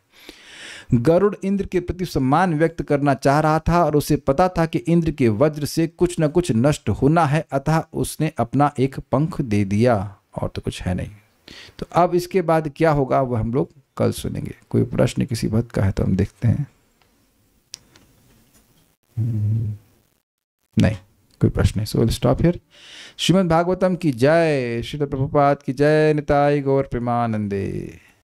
गरुड़ इंद्र के प्रति सम्मान व्यक्त करना चाह रहा था और उसे पता था कि इंद्र के वज्र से कुछ न कुछ नष्ट होना है, अतः उसने अपना एक पंख दे दिया, और तो कुछ है नहीं। तो अब इसके बाद क्या होगा वह हम लोग कल सुनेंगे। कोई प्रश्न किसी भक्त का है तो हम देखते हैं। नहीं, कोई प्रश्न नहीं, so will stop here. Shrimad Bhagavatam की जय, श्रील प्रभुपाद की जय, निताई गौर प्रेमानंदे।